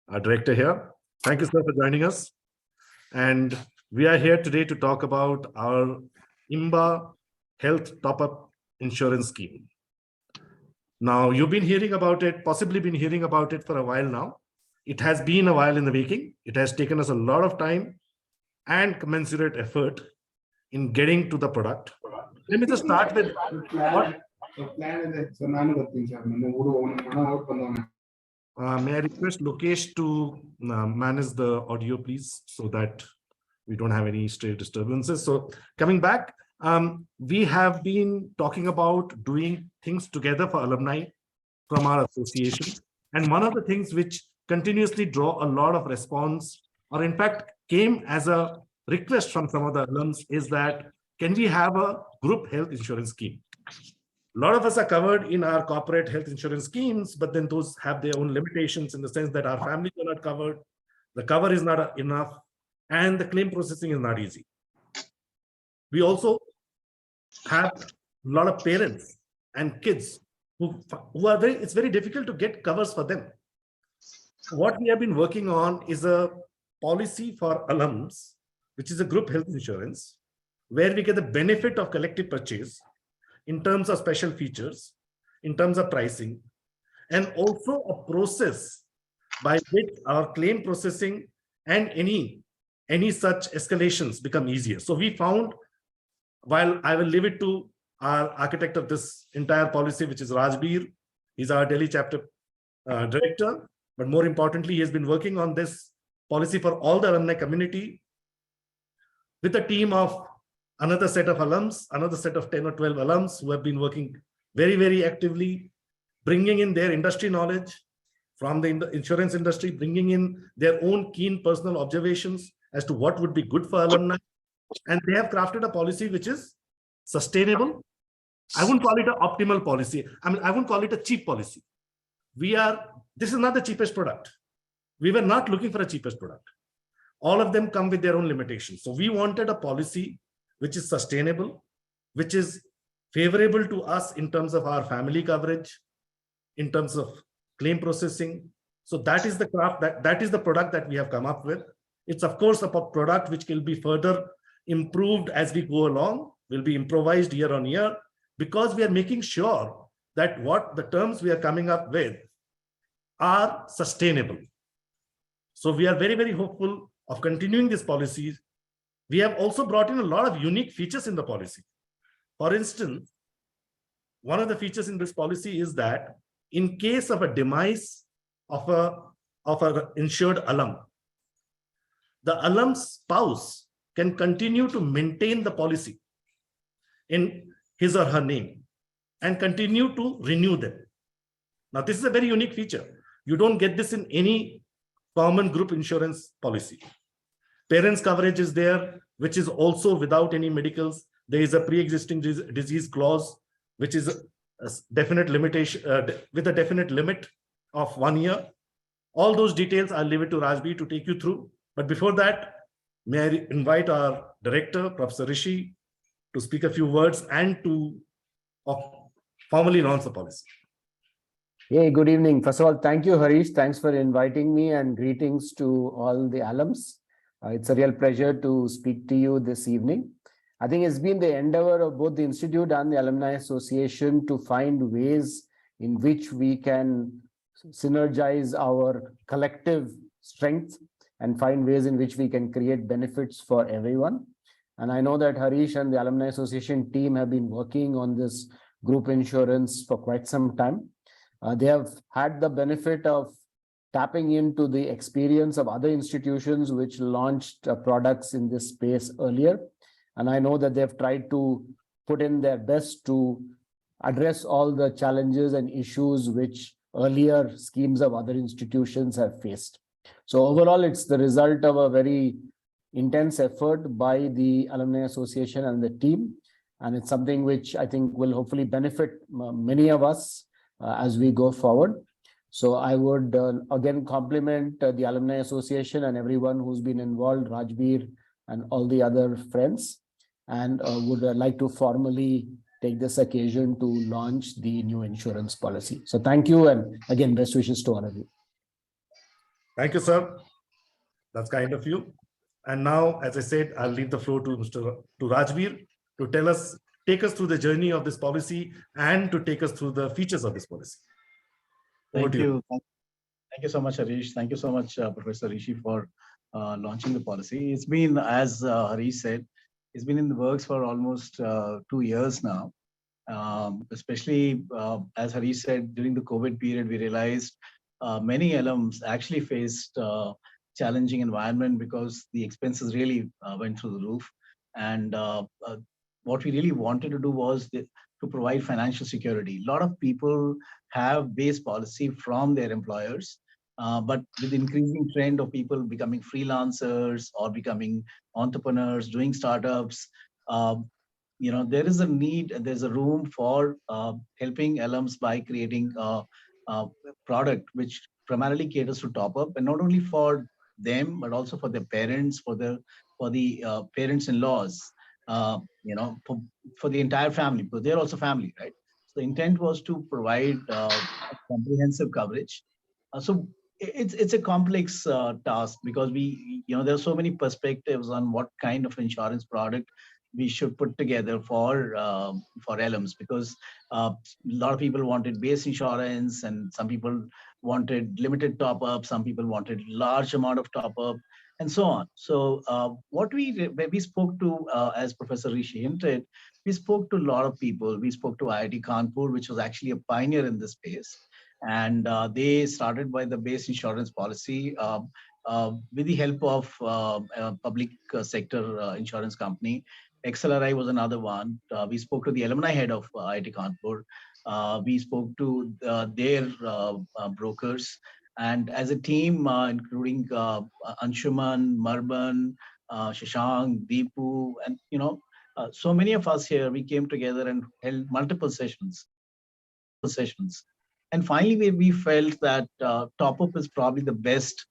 our director here. Thank you, sir, for joining us. And we are here today to talk about our IIMBAA Health Top-Up Insurance Scheme. Now, you've been hearing about it, possibly been hearing about it for a while now. It has been a while in the making. It has taken us a lot of time and commensurate effort in getting to the product. Let me just start with what. May I request Lokesh to manage the audio, please, so that we don't have any stray disturbances. So coming back, we have been talking about doing things together for alumni from our association. And one of the things which continuously draw a lot of response, or in fact came as a request from some of the alums, is that can we have a group health insurance scheme? A lot of us are covered in our corporate health insurance schemes, but then those have their own limitations in the sense that our families are not covered, the cover is not enough, and the claim processing is not easy. We also have a lot of parents and kids who are it's very difficult to get covers for them. What we have been working on is a policy for alums, which is a group health insurance, where we get the benefit of collective purchase in terms of special features, in terms of pricing, and also a process by which our claim processing and any such escalations become easier. So we found, while I will leave it to our architect of this entire policy, which is Rajbir, he's our Delhi chapter director, but more importantly, he has been working on this policy for all the alumni community with a team of another set of alums, another set of 10 or 12 alums who have been working very, very actively, bringing in their industry knowledge from the insurance industry, bringing in their own keen personal observations as to what would be good for alumni. And they have crafted a policy which is sustainable. I wouldn't call it an optimal policy. I mean, I wouldn't call it a cheap policy. This is not the cheapest product. We were not looking for a cheapest product. All of them come with their own limitations. So we wanted a policy which is sustainable, which is favorable to us in terms of our family coverage, in terms of claim processing. So that is the craft, that is the product that we have come up with. It's of course a product which will be further improved as we go along, will be improvised year on year, because we are making sure that what the terms we are coming up with are sustainable. So we are very, very hopeful of continuing these policies. We have also brought in a lot of unique features in the policy. For instance, one of the features in this policy is that in case of a demise of an insured alum, the alum's spouse can continue to maintain the policy in his or her name and continue to renew them. Now, this is a very unique feature. You don't get this in any common group insurance policy. Parents coverage is there, which is also without any medicals. There is a pre-existing disease clause, which is a definite limitation with a definite limit of 1 year. All those details I'll leave it to Rajbir to take you through. But before that, may I invite our director, Professor Rishi, to speak a few words and to formally launch the policy. Hey, good evening. First of all, thank you, Harish. Thanks for inviting me, and greetings to all the alums. It's a real pleasure to speak to you this evening. I think it's been the endeavor of both the Institute and the Alumni Association to find ways in which we can synergize our collective strength and find ways in which we can create benefits for everyone. And I know that Harish and the Alumni Association team have been working on this group insurance for quite some time. They have had the benefit of tapping into the experience of other institutions which launched products in this space earlier. And I know that they've tried to put in their best to address all the challenges and issues which earlier schemes of other institutions have faced. So overall, it's the result of a very intense effort by the Alumni Association and the team. And it's something which I think will hopefully benefit many of us as we go forward. So I would again compliment the Alumni Association and everyone who's been involved, Rajbir and all the other friends, and would like to formally take this occasion to launch the new insurance policy. So thank you, and again, best wishes to all of you. Thank you, sir. That's kind of you. And now, as I said, I'll leave the floor to Rajveer to take us through the journey of this policy and to take us through the features of this policy. Over Thank to you. you. Thank you so much, Harish. Thank you so much, Professor Rishi, for launching the policy. It's been, as Harish said, it's been in the works for almost 2 years now. Especially as Harish said, during the COVID period, we realized many alums actually faced challenging environment because the expenses really went through the roof. And what we really wanted to do was to provide financial security. A lot of people have base policy from their employers, but with the increasing trend of people becoming freelancers or becoming entrepreneurs, doing startups, there is a need, there's a room for helping alums by creating a product which primarily caters to top up, and not only for them but also for their parents, for the parents-in-laws, for the entire family, because they're also family, right? So the intent was to provide comprehensive coverage. So it's a complex task, because there are so many perspectives on what kind of insurance product we should put together for alums, because a lot of people wanted base insurance, and some people wanted limited top up, some people wanted large amount of top up, and so on. So when we spoke to, as Professor Rishi hinted, we spoke to a lot of people. We spoke to IIT Kanpur, which was actually a pioneer in this space, and they started by the base insurance policy with the help of a public sector insurance company. XLRI was another one. We spoke to the alumni head of IIT Kanpur. We spoke to their brokers, and as a team, including Anshuman, Marban, Shashank, Deepu, and so many of us here, we came together and held multiple sessions. And finally, we felt that top up is probably the best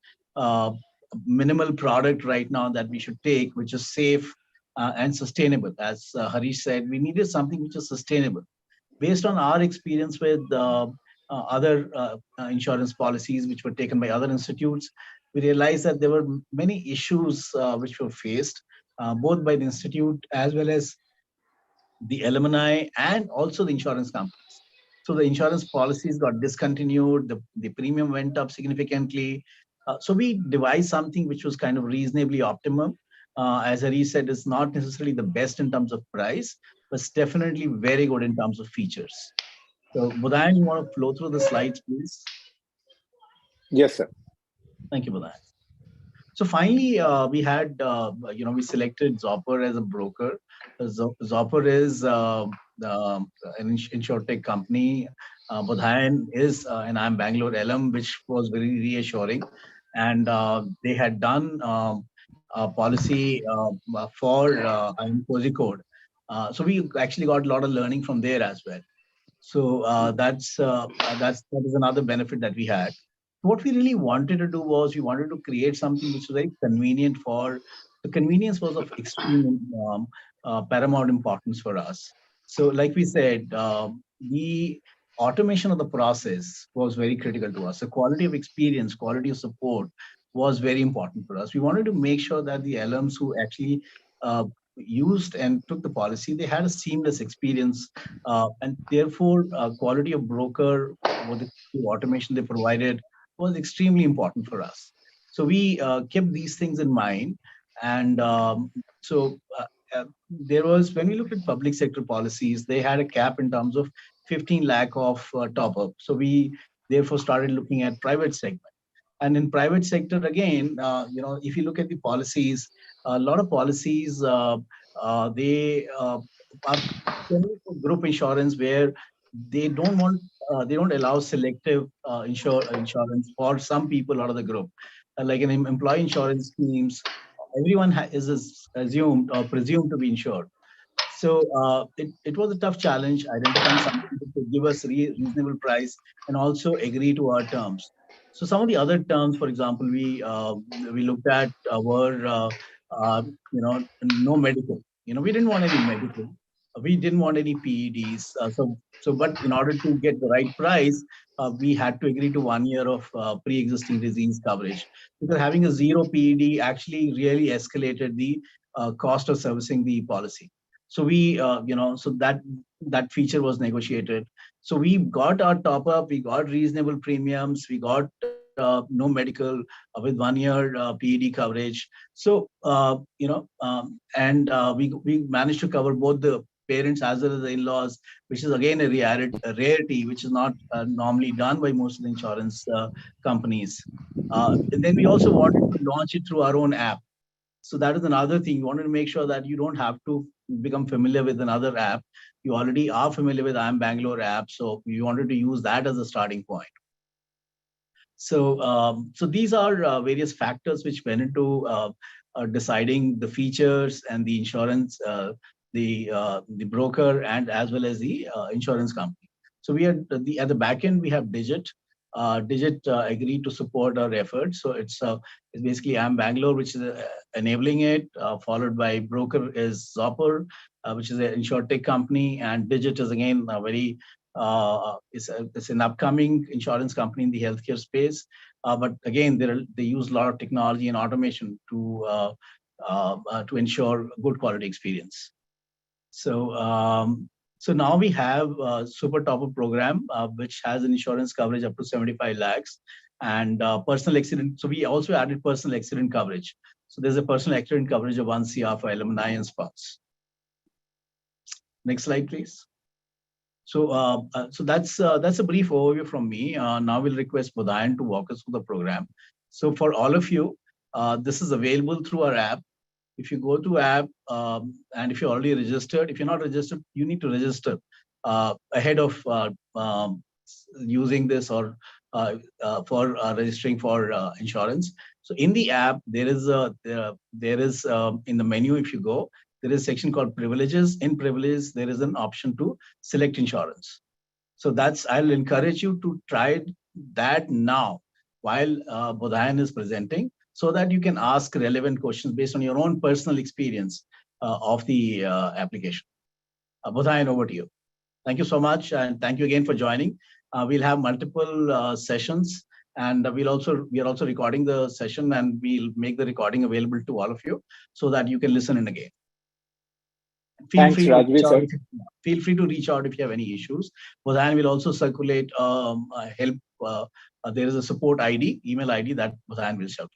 minimal product right now that we should take, which is safe and sustainable. As Harish said, we needed something which is sustainable. Based on our experience with other insurance policies which were taken by other institutes, we realized that there were many issues which were faced both by the institute as well as the alumni and also the insurance companies. So the insurance policies got discontinued, the premium went up significantly. So we devised something which was kind of reasonably optimum. As Hari said, it's not necessarily the best in terms of price, but it's definitely very good in terms of features. So Budayan, you want to flow through the slides, please? Yes, sir. Thank you, Budayan. So finally, we had, we selected Zopper as a broker. Zopper is an insurtech company. Budayan is an IIM Bangalore alum, which was very reassuring. And they had done a policy for IIM Kozhikode. So we actually got a lot of learning from there as well. So that is another benefit that we had. What we really wanted to do was we wanted to create something which was very convenient the convenience was of extreme paramount importance for us. So like we said, the automation of the process was very critical to us. The quality of experience, quality of support was very important for us. We wanted to make sure that the alums who actually used and took the policy, they had a seamless experience, and therefore quality of broker with the automation they provided was extremely important for us. So we kept these things in mind, and there was, when we looked at public sector policies, they had a cap in terms of 15 lakh of top up. So we therefore started looking at private segment. And in private sector, again, if you look at the policies, a lot of policies, they are group insurance where they don't allow selective insurance for some people out of the group. Like in employee insurance schemes, everyone is assumed or presumed to be insured. So it was a tough challenge identifying something that could give us reasonable price and also agree to our terms. So some of the other terms, for example, we looked at were no medical. We didn't want any medical. We didn't want any PEDs. But in order to get the right price, we had to agree to 1 year of pre-existing disease coverage, because having a zero PED actually really escalated the cost of servicing the policy. So that feature was negotiated. So we got our top up, we got reasonable premiums, we got no medical with 1 year PED coverage. So we managed to cover both the parents as well as the in-laws, which is again a rarity, which is not normally done by most of the insurance companies. And then we also wanted to launch it through our own app. So that is another thing. You wanted to make sure that you don't have to become familiar with another app. You already are familiar with IIM Bangalore app, so you wanted to use that as a starting point. So these are various factors which went into deciding the features and the insurance, the broker, and as well as the insurance company. So we had at the back end we have Digit. Digit agreed to support our efforts. So it's basically IIM Bangalore, which is enabling it, followed by broker is Zopper, which is an insurtech company, and Digit is again a very it's an upcoming insurance company in the healthcare space. But again, they use a lot of technology and automation to ensure good quality experience. So now we have a super topper program, which has an insurance coverage up to 75 lakhs and personal accident. So we also added personal accident coverage. So there's a personal accident coverage of 1 CR for alumni and spouse. Next slide, please. So that's a brief overview from me. Now we'll request Bodhayan to walk us through the program. So for all of you, this is available through our app. If you go to app and if you're already registered, if you're not registered, you need to register ahead of using this or for registering for insurance. So in the app, there is in the menu, if you go, there is a section called privileges. In privileges, there is an option to select insurance. So I'll encourage you to try that now while Bodhayan is presenting, so that you can ask relevant questions based on your own personal experience of the application. Bodhayan, over to you. Thank you so much, and thank you again for joining. We'll have multiple sessions, and we are also recording the session, and we'll make the recording available to all of you so that you can listen in again. Feel free to reach out if you have any issues. Bodhayan will also circulate help. There is a support ID, email ID that Bodhayan will circulate.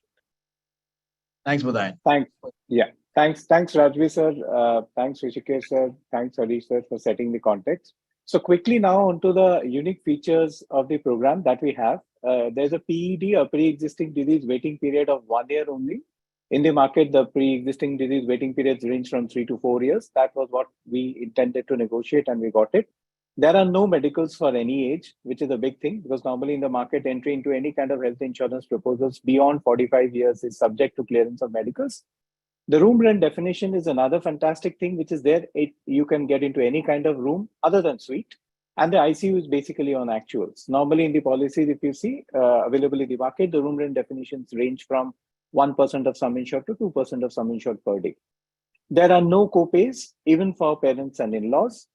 Thanks, Bodhayan. Thanks. Yeah. Thanks, Rajvi sir. Thanks, Rishikesh sir. Thanks, Harish sir, for setting the context. So quickly now onto the unique features of the program that we have. There's a PED, a pre-existing disease waiting period of 1 year only. In the market, the pre-existing disease waiting periods range from 3 to 4 years. That was what we intended to negotiate, and we got it. There are no medicals for any age, which is a big thing, because normally in the market, entry into any kind of health insurance proposals beyond 45 years is subject to clearance of medicals. The room rent definition is another fantastic thing, which is there. You can get into any kind of room other than suite. And the ICU is basically on actuals. Normally in the policies, if you see available in the market, the room rent definitions range from 1% of sum insured to 2% of sum insured per day. There are no co-pays, even for parents and in-laws.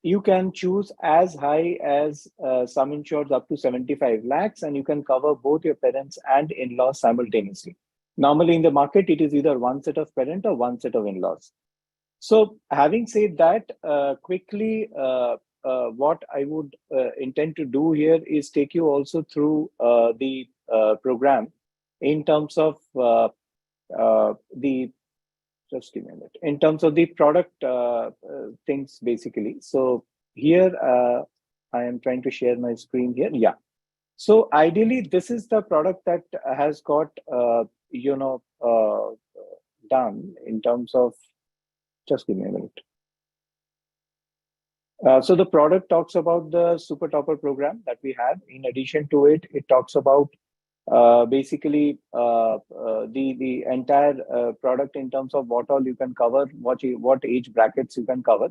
You can choose as high as sum insured up to 75 lakhs, and you can cover both your parents and in-laws simultaneously. Normally in the market, it is either one set of parent or one set of in-laws. So having said that, quickly, what I would intend to do here is take you also through the program in terms of just give me a minute, in terms of the product things basically. So here I am trying to share my screen here. Yeah. So ideally, this is the product that has got done in terms of, just give me a minute. So the product talks about the Super Topper program that we have. In addition to it, it talks about basically the entire product in terms of what all you can cover, what age brackets you can cover.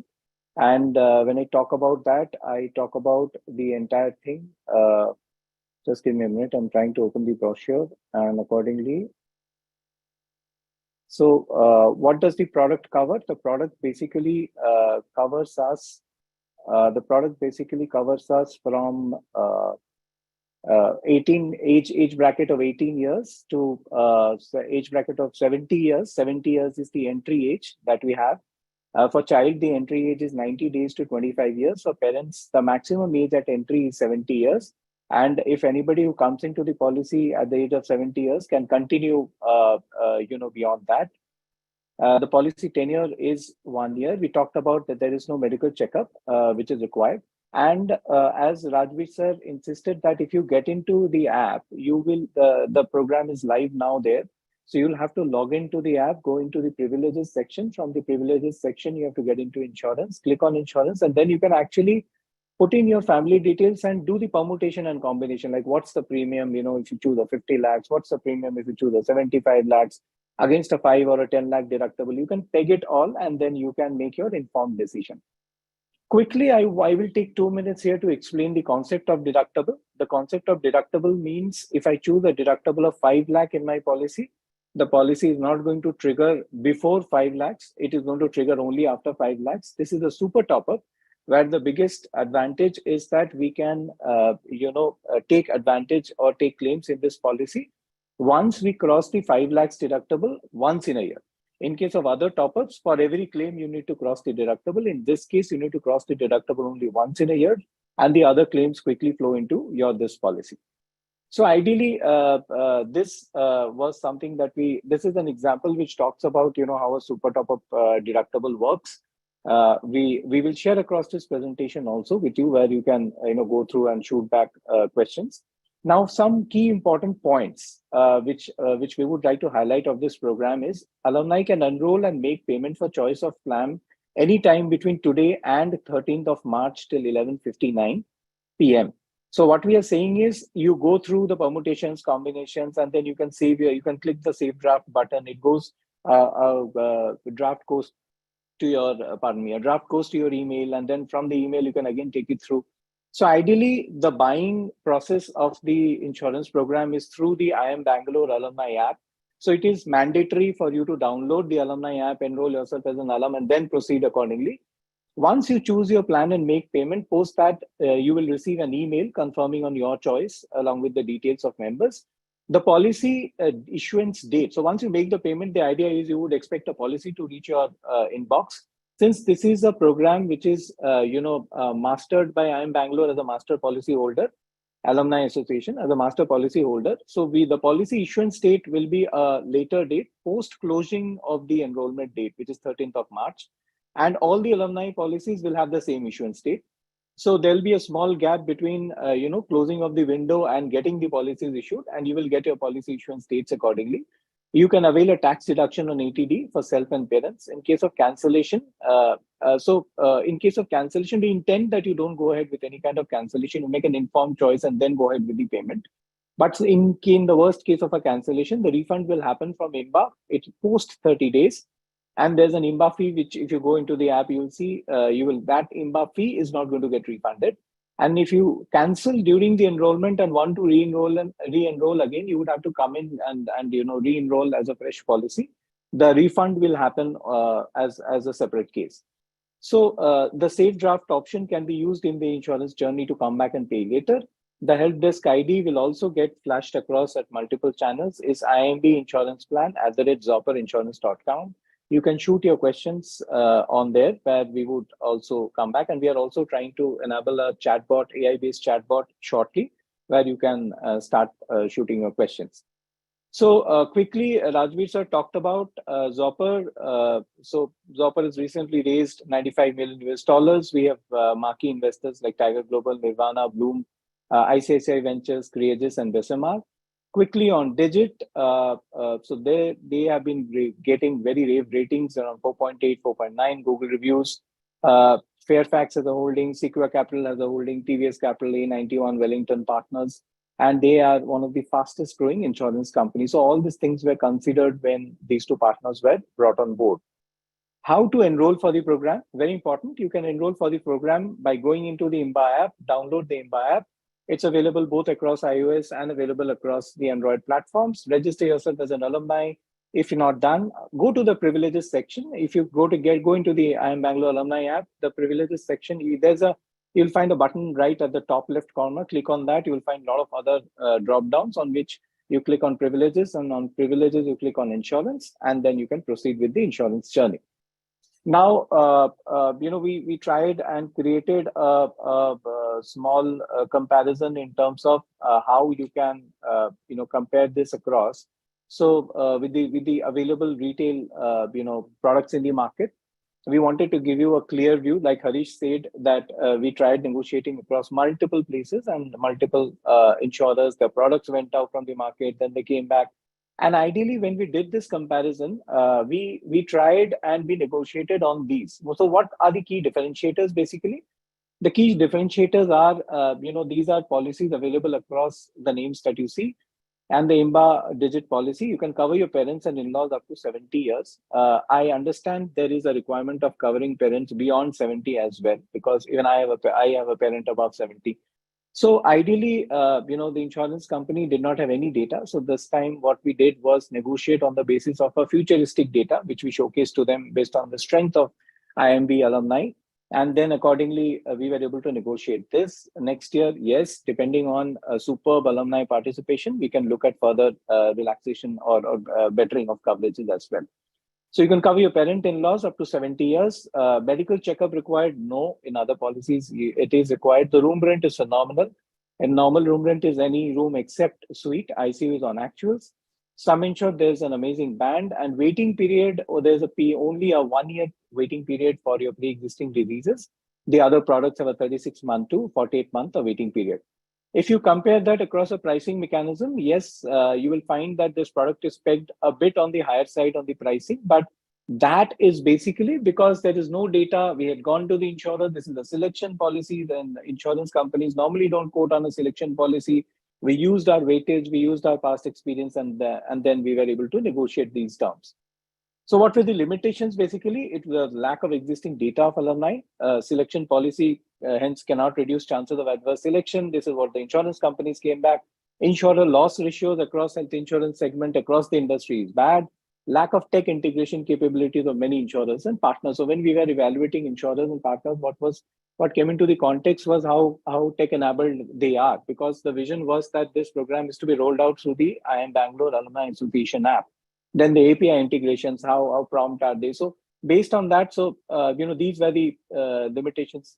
And when I talk about that, I talk about the entire thing. Just give me a minute. I'm trying to open the brochure, and accordingly. So what does the product cover? The product basically covers us. The product basically covers us from 18 age bracket of 18 years to age bracket of 70 years. 70 years is the entry age that we have. For child, the entry age is 90 days to 25 years. For parents, the maximum age at entry is 70 years. And if anybody who comes into the policy at the age of 70 years can continue, beyond that. The policy tenure is 1 year. We talked about that there is no medical checkup, which is required. And as Rajveer sir insisted that if you get into the app, you will, the program is live now there. So you'll have to log into the app, go into the privileges section. From the privileges section, you have to get into insurance, click on insurance, and then you can actually put in your family details and do the permutation and combination. Like what's the premium, if you choose a 50 lakhs, what's the premium if you choose a 75 lakhs against a 5 or a 10 lakh deductible. You can peg it all and then you can make your informed decision. Quickly, I will take 2 minutes here to explain the concept of deductible. The concept of deductible means if I choose a deductible of 5 lakh in my policy, the policy is not going to trigger before 5 lakhs. It is going to trigger only after 5 lakhs. This is a super top-up where the biggest advantage is that we can, take advantage or take claims in this policy once we cross the 5 lakhs deductible once in a year. In case of other top-ups, for every claim, you need to cross the deductible. In this case, you need to cross the deductible only once in a year, and the other claims quickly flow into this policy. So ideally, this was something that this is an example which talks about, how a super top-up deductible works. We will share across this presentation also with you where you can, go through and shoot back questions. Now, some key important points which we would like to highlight of this program is alumni can enroll and make payment for choice of plan anytime between today and 13th of March till 11:59 p.m. So what we are saying is you go through the permutations, combinations, and then you can save you can click the save draft button. It goes, draft goes to your, a draft goes to your email, and then from the email, you can again take it through. So ideally, the buying process of the insurance program is through the IIM Bangalore Alumni app. So it is mandatory for you to download the Alumni app, enroll yourself as an alum, and then proceed accordingly. Once you choose your plan and make payment, post that, you will receive an email confirming on your choice along with the details of members. The policy issuance date. So once you make the payment, the idea is you would expect a policy to reach your inbox. Since this is a program which is, mastered by IIM Bangalore as a master policy holder, Alumni Association as a master policy holder. So the policy issuance date will be a later date, post closing of the enrollment date, which is 13th of March. And all the alumni policies will have the same issuance date. So there'll be a small gap between, closing of the window and getting the policies issued, and you will get your policy issuance dates accordingly. You can avail a tax deduction on ATD for self and parents. In case of cancellation, in case of cancellation, we intend that you don't go ahead with any kind of cancellation. You make an informed choice and then go ahead with the payment. But in the worst case of a cancellation, the refund will happen from IIMBAA. It post 30 days. And there's an IIMBAA fee, which if you go into the app, you'll see that IIMBAA fee is not going to get refunded. And if you cancel during the enrollment and want to re-enroll again, you would have to come in and re-enroll as a fresh policy. The refund will happen as a separate case. So the save draft option can be used in the insurance journey to come back and pay later. The help desk ID will also get flashed across at multiple channels. Is IIMB Insurance Plan @zoperinsurance.com. You can shoot your questions on there, where we would also come back. And we are also trying to enable a chatbot, AI-based chatbot shortly, where you can start shooting your questions. So quickly, Rajveer sir talked about Zopper. So Zopper has recently raised $95 million US. We have marquee investors like Tiger Global, Nirvana, Bloom, ICICI Ventures, Creages, and Bessemer. Quickly on Digit, so they have been getting very rave ratings around 4.8, 4.9 Google reviews. Fairfax as a holding, Sequoia Capital as a holding, TVS Capital, A91, Wellington Partners, and they are one of the fastest growing insurance companies. So all these things were considered when these two partners were brought on board. How to enroll for the program? Very important. You can enroll for the program by going into the IIMBAA app, download the IIMBAA app. It's available both across iOS and available across the Android platforms. Register yourself as an alumni, If you're not done, go to the privileges section. If you go into the IIM Bangalore Alumni app, the privileges section, you'll find a button right at the top left corner. Click on that. You will find a lot of other drop downs on which you click on privileges, and on privileges, you click on insurance, and then you can proceed with the insurance journey. Now, we tried and created a small comparison in terms of how you can, compare this across. So with the available retail, products in the market, we wanted to give you a clear view. Like Harish said, that we tried negotiating across multiple places and multiple insurers. The products went out from the market, then they came back. And ideally, when we did this comparison, we tried and we negotiated on these. So what are the key differentiators, basically? The key differentiators are, these are policies available across the names that you see. And the IIMBAA digit policy, you can cover your parents and in-laws up to 70 years. I understand there is a requirement of covering parents beyond 70 as well, because even I have a parent above 70. So ideally, the insurance company did not have any data. So this time what we did was negotiate on the basis of a futuristic data, which we showcased to them based on the strength of IIMB alumni. And then accordingly, we were able to negotiate this. Next year, yes, depending on superb alumni participation, we can look at further relaxation or bettering of coverages as well. So you can cover your parent-in-laws up to 70 years. Medical checkup required? No. In other policies, it is required. The room rent is phenomenal. And normal room rent is any room except suite. ICU is on actuals. Sum insured, there's an amazing band. And waiting period, there's only a 1 year waiting period for your pre-existing diseases. The other products have a 36-month to 48-month waiting period. If you compare that across a pricing mechanism, yes, you will find that this product is pegged a bit on the higher side on the pricing, but that is basically because there is no data. We had gone to the insurer. This is a selection policy. Then insurance companies normally don't quote on a selection policy. We used our weightage, we used our past experience, and then we were able to negotiate these terms. So what were the limitations? Basically, it was lack of existing data of alumni. Selection policy hence cannot reduce chances of adverse selection. This is what the insurance companies came back. Insurer loss ratios across health insurance segment across the industry is bad. Lack of tech integration capabilities of many insurers and partners. So when we were evaluating insurers and partners, what came into the context was how tech enabled they are, because the vision was that this program is to be rolled out through the IIM Bangalore Alumni Association app. Then the API integrations, how prompt are they? So based on that, so these were the limitations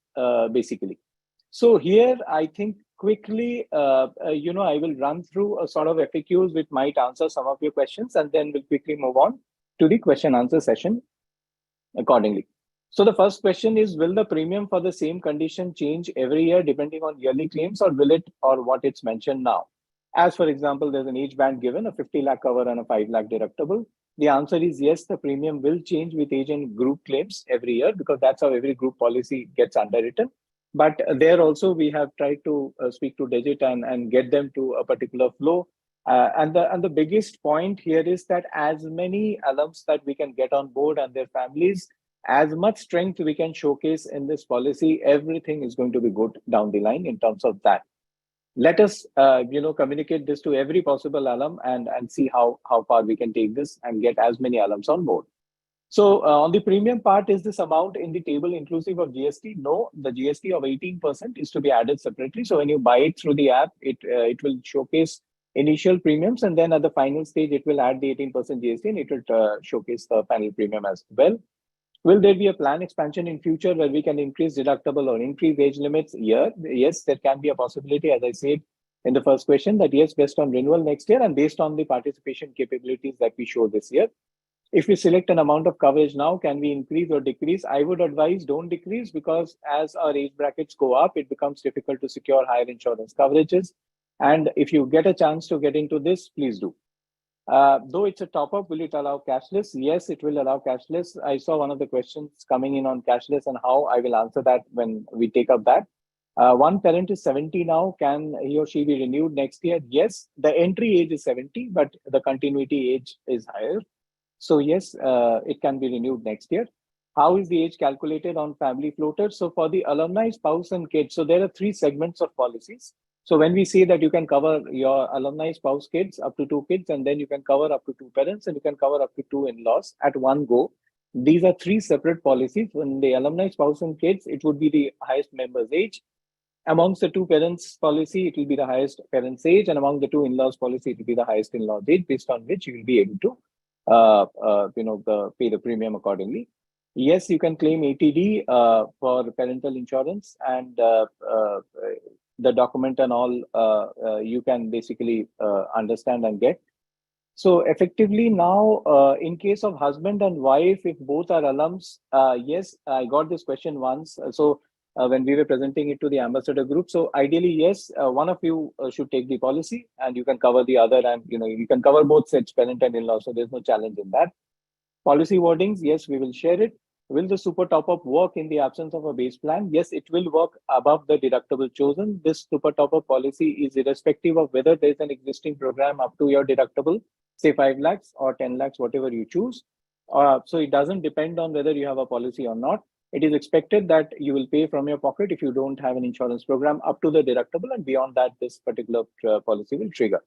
basically. So here I think quickly, I will run through a sort of FAQs which might answer some of your questions, and then we'll quickly move on to the question answer session accordingly. So the first question is, will the premium for the same condition change every year depending on yearly claims, or what it's mentioned now? As for example, there's an age band given, a 50 lakh cover and a 5 lakh deductible. The answer is yes, the premium will change with age and group claims every year, because that's how every group policy gets underwritten. But there also we have tried to speak to Digit and get them to a particular flow. And the biggest point here is that as many alums that we can get on board and their families, as much strength we can showcase in this policy, everything is going to be good down the line in terms of that. Let us, communicate this to every possible alum and see how far we can take this and get as many alums on board. So on the premium part, is this amount in the table inclusive of GST? No, the GST of 18% is to be added separately. So when you buy it through the app, it will showcase initial premiums, and then at the final stage, it will add the 18% GST and it will showcase the final premium as well. Will there be a plan expansion in future where we can increase deductible or increase age limits? Yes, there can be a possibility, as I said in the first question, that yes, based on renewal next year and based on the participation capabilities that we show this year. If we select an amount of coverage now, can we increase or decrease? I would advise don't decrease, because as our age brackets go up, it becomes difficult to secure higher insurance coverages. And if you get a chance to get into this, please do. Though it's a top-up, will it allow cashless? Yes, it will allow cashless. I saw one of the questions coming in on cashless and how. I will answer that when we take up that. One parent is 70 now. Can he or she be renewed next year? Yes, the entry age is 70, but the continuity age is higher. So yes, it can be renewed next year. How is the age calculated on family floaters? So for the alumni, spouse and kids, so there are 3 segments of policies. So when we say that you can cover your alumni spouse kids up to 2 kids, and then you can cover up to 2 parents, and you can cover up to 2 in-laws at one go. These are 3 separate policies. When the alumni spouse and kids, it would be the highest member's age. Amongst the 2 parents policy, it will be the highest parents' age, and among the 2 in-laws policy, it will be the highest in-laws age, based on which you will be able to pay the premium accordingly. Yes, you can claim ATD for parental insurance, and the document and all you can basically understand and get. So effectively now, in case of husband and wife, if both are alums, yes, I got this question once. When we were presenting it to the ambassador group, so ideally, yes, one of you should take the policy, and you can cover the other, and you can cover both sets, parent and in-law. So there's no challenge in that. Policy wordings, yes, we will share it. Will the super top-up work in the absence of a base plan? Yes, it will work above the deductible chosen. This super top-up policy is irrespective of whether there's an existing program up to your deductible, say 5 lakhs or 10 lakhs, whatever you choose. So it doesn't depend on whether you have a policy or not. It is expected that you will pay from your pocket if you don't have an insurance program up to the deductible, and beyond that, this particular policy will trigger.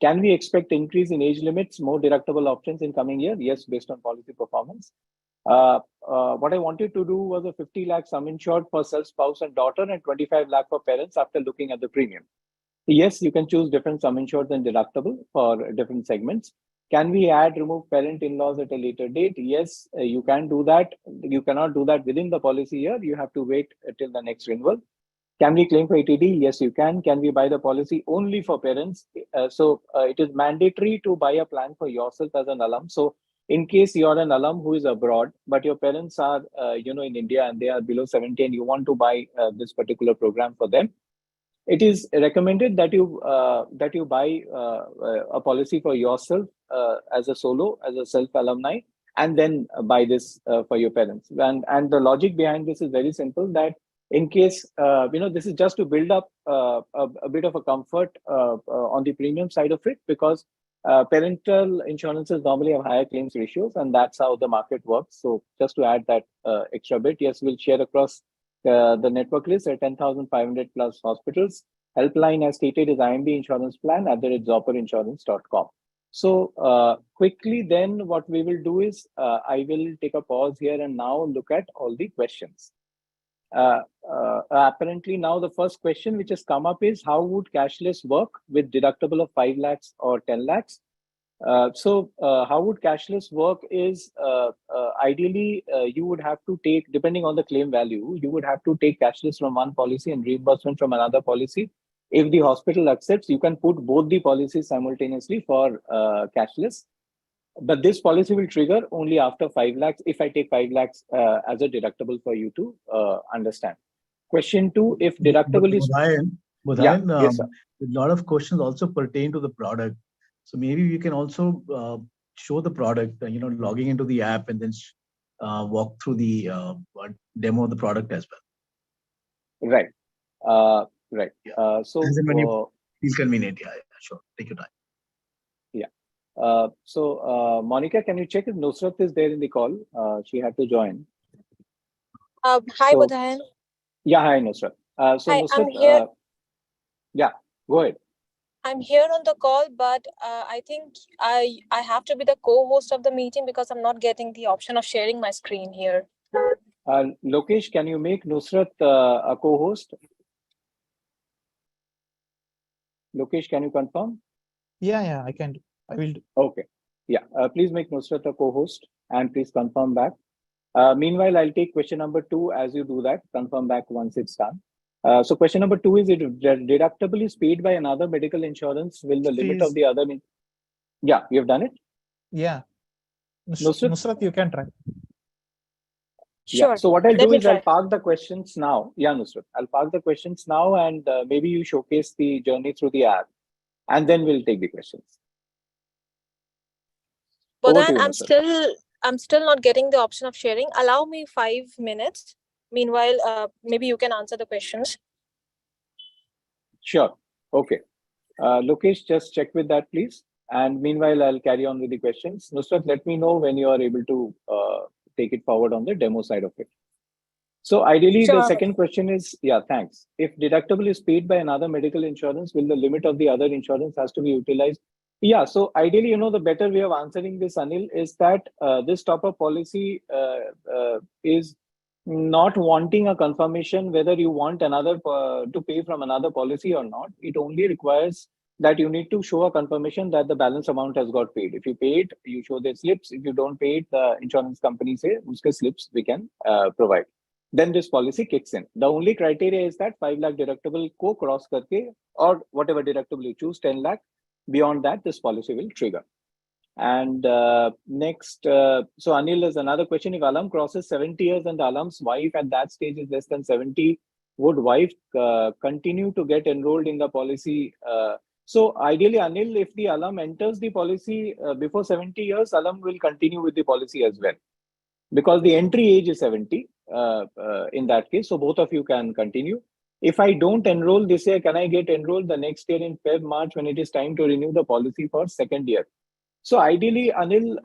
Can we expect increase in age limits, more deductible options in coming year? Yes, based on policy performance. What I wanted to do was a 50 lakh sum insured for self, spouse, and daughter, and 25 lakh for parents after looking at the premium. Yes, you can choose different sum insured and deductible for different segments. Can we add, remove parent in-laws at a later date? Yes, you can do that. You cannot do that within the policy year. You have to wait till the next renewal. Can we claim for ATD? Yes, you can. Can we buy the policy only for parents? It is mandatory to buy a plan for yourself as an alum. So in case you're an alum who is abroad, but your parents are, in India, and they are below 70, and you want to buy this particular program for them, it is recommended that you buy a policy for yourself as a solo, as a self alumni, and then buy this for your parents. And the logic behind this is very simple, that in case, this is just to build up a bit of a comfort on the premium side of it, because parental insurances normally have higher claims ratios, and that's how the market works. So just to add that extra bit, yes, we'll share across the network list at 10,500 plus hospitals. Helpline, as stated, is IIMB Insurance Plan @zopperinsurance.com. So quickly then what we will do is I will take a pause here and now look at all the questions. Apparently now the first question which has come up is, how would cashless work with deductible of 5 lakhs or 10 lakhs? How would cashless work is ideally you would have to take, depending on the claim value, you would have to take cashless from one policy and reimbursement from another policy. If the hospital accepts, you can put both the policies simultaneously for cashless. But this policy will trigger only after 5 lakhs if I take 5 lakhs as a deductible for you to understand. Question 2, if deductible is... Bodhayan, yes, sir. A lot of questions also pertain to the product. So maybe we can also show the product, logging into the app and then walk through the demo of the product as well. Right. Right. Yeah. As in when you feel convenient. Yeah, sure. Take your time. Yeah. Monica, can you check if Nusrat is there in the call? She had to join. Hi, Bodhayan. Yeah, hi, Nusrat. Hi, Nusrat, I'm here. Yeah, go ahead. I'm here on the call, but I think I have to be the co-host of the meeting because I'm not getting the option of sharing my screen here. Lokesh, can you make Nusrat a co-host? Lokesh, can you confirm? Yeah, I can do. I will do. Okay. Yeah, please make Nusrat a co-host and please confirm back. Meanwhile, I'll take question number 2 as you do that. Confirm back once it's done. So question number 2 is, if deductible is paid by another medical insurance, will the limit of the other... Yeah, you have done it? Yeah. Nusrat, you can try. Sure. Yeah. So what I'll do is try. I'll park the questions now. Yeah, Nusrat, I'll park the questions now, and maybe you showcase the journey through the app, and then we'll take the questions. Bodhayan, I'm still not getting the option of sharing. Allow me 5 minutes. Meanwhile, maybe you can answer the questions. Sure. Okay. Lokesh, just check with that, please. And meanwhile, I'll carry on with the questions. Nusrat, let me know when you are able to take it forward on the demo side of it. So ideally, the Sure. second question is, yeah, thanks. If deductible is paid by another medical insurance, will the limit of the other insurance has to be utilized? Yeah, so ideally, the better way of answering this, Anil, is that this top-up policy is not wanting a confirmation whether you want another to pay from another policy or not. It only requires that you need to show a confirmation that the balance amount has got paid. If you pay it, you show the slips. If you don't pay it, the insurance company say, uske slips we can provide. Then this policy kicks in. The only criteria is that 5 lakh deductible ko cross karke, or whatever deductible you choose, 10 lakh. Beyond that, this policy will trigger. And next, so Anil, is another question. If alum crosses 70 years and the alum's wife at that stage is less than 70, would wife continue to get enrolled in the policy? So ideally, Anil, if the alum enters the policy before 70 years, alum will continue with the policy as well, because the entry age is 70 in that case. So both of you can continue. If I don't enroll this year, can I get enrolled the next year in Feb, March, when it is time to renew the policy for second year? So ideally, Anil,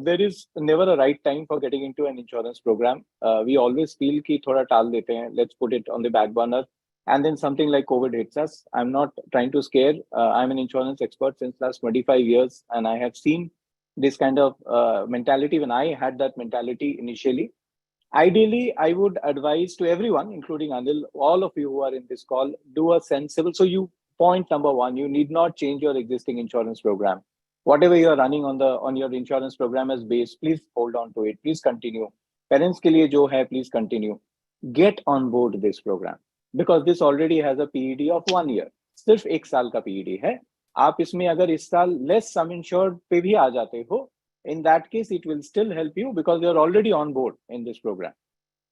there is never a right time for getting into an insurance program. We always feel ki thoda taal dete hain, let's put it on the back burner. And then something like COVID hits us. I'm not trying to scare. I'm an insurance expert since last 25 years, and I have seen this kind of mentality when I had that mentality initially. Ideally, I would advise to everyone, including Anil, all of you who are in this call, do a sensible. So point number one, you need not change your existing insurance program. Whatever you are running on your insurance program as base, please hold on to it. Please continue. Parents ke liye jo hai, please continue. Get on board this program, because this already has a PED of 1 year. सिर्फ 1 साल का PED है. आप इसमें अगर इस साल less sum insured पे भी आ जाते हो, in that case, it will still help you because you're already on board in this program.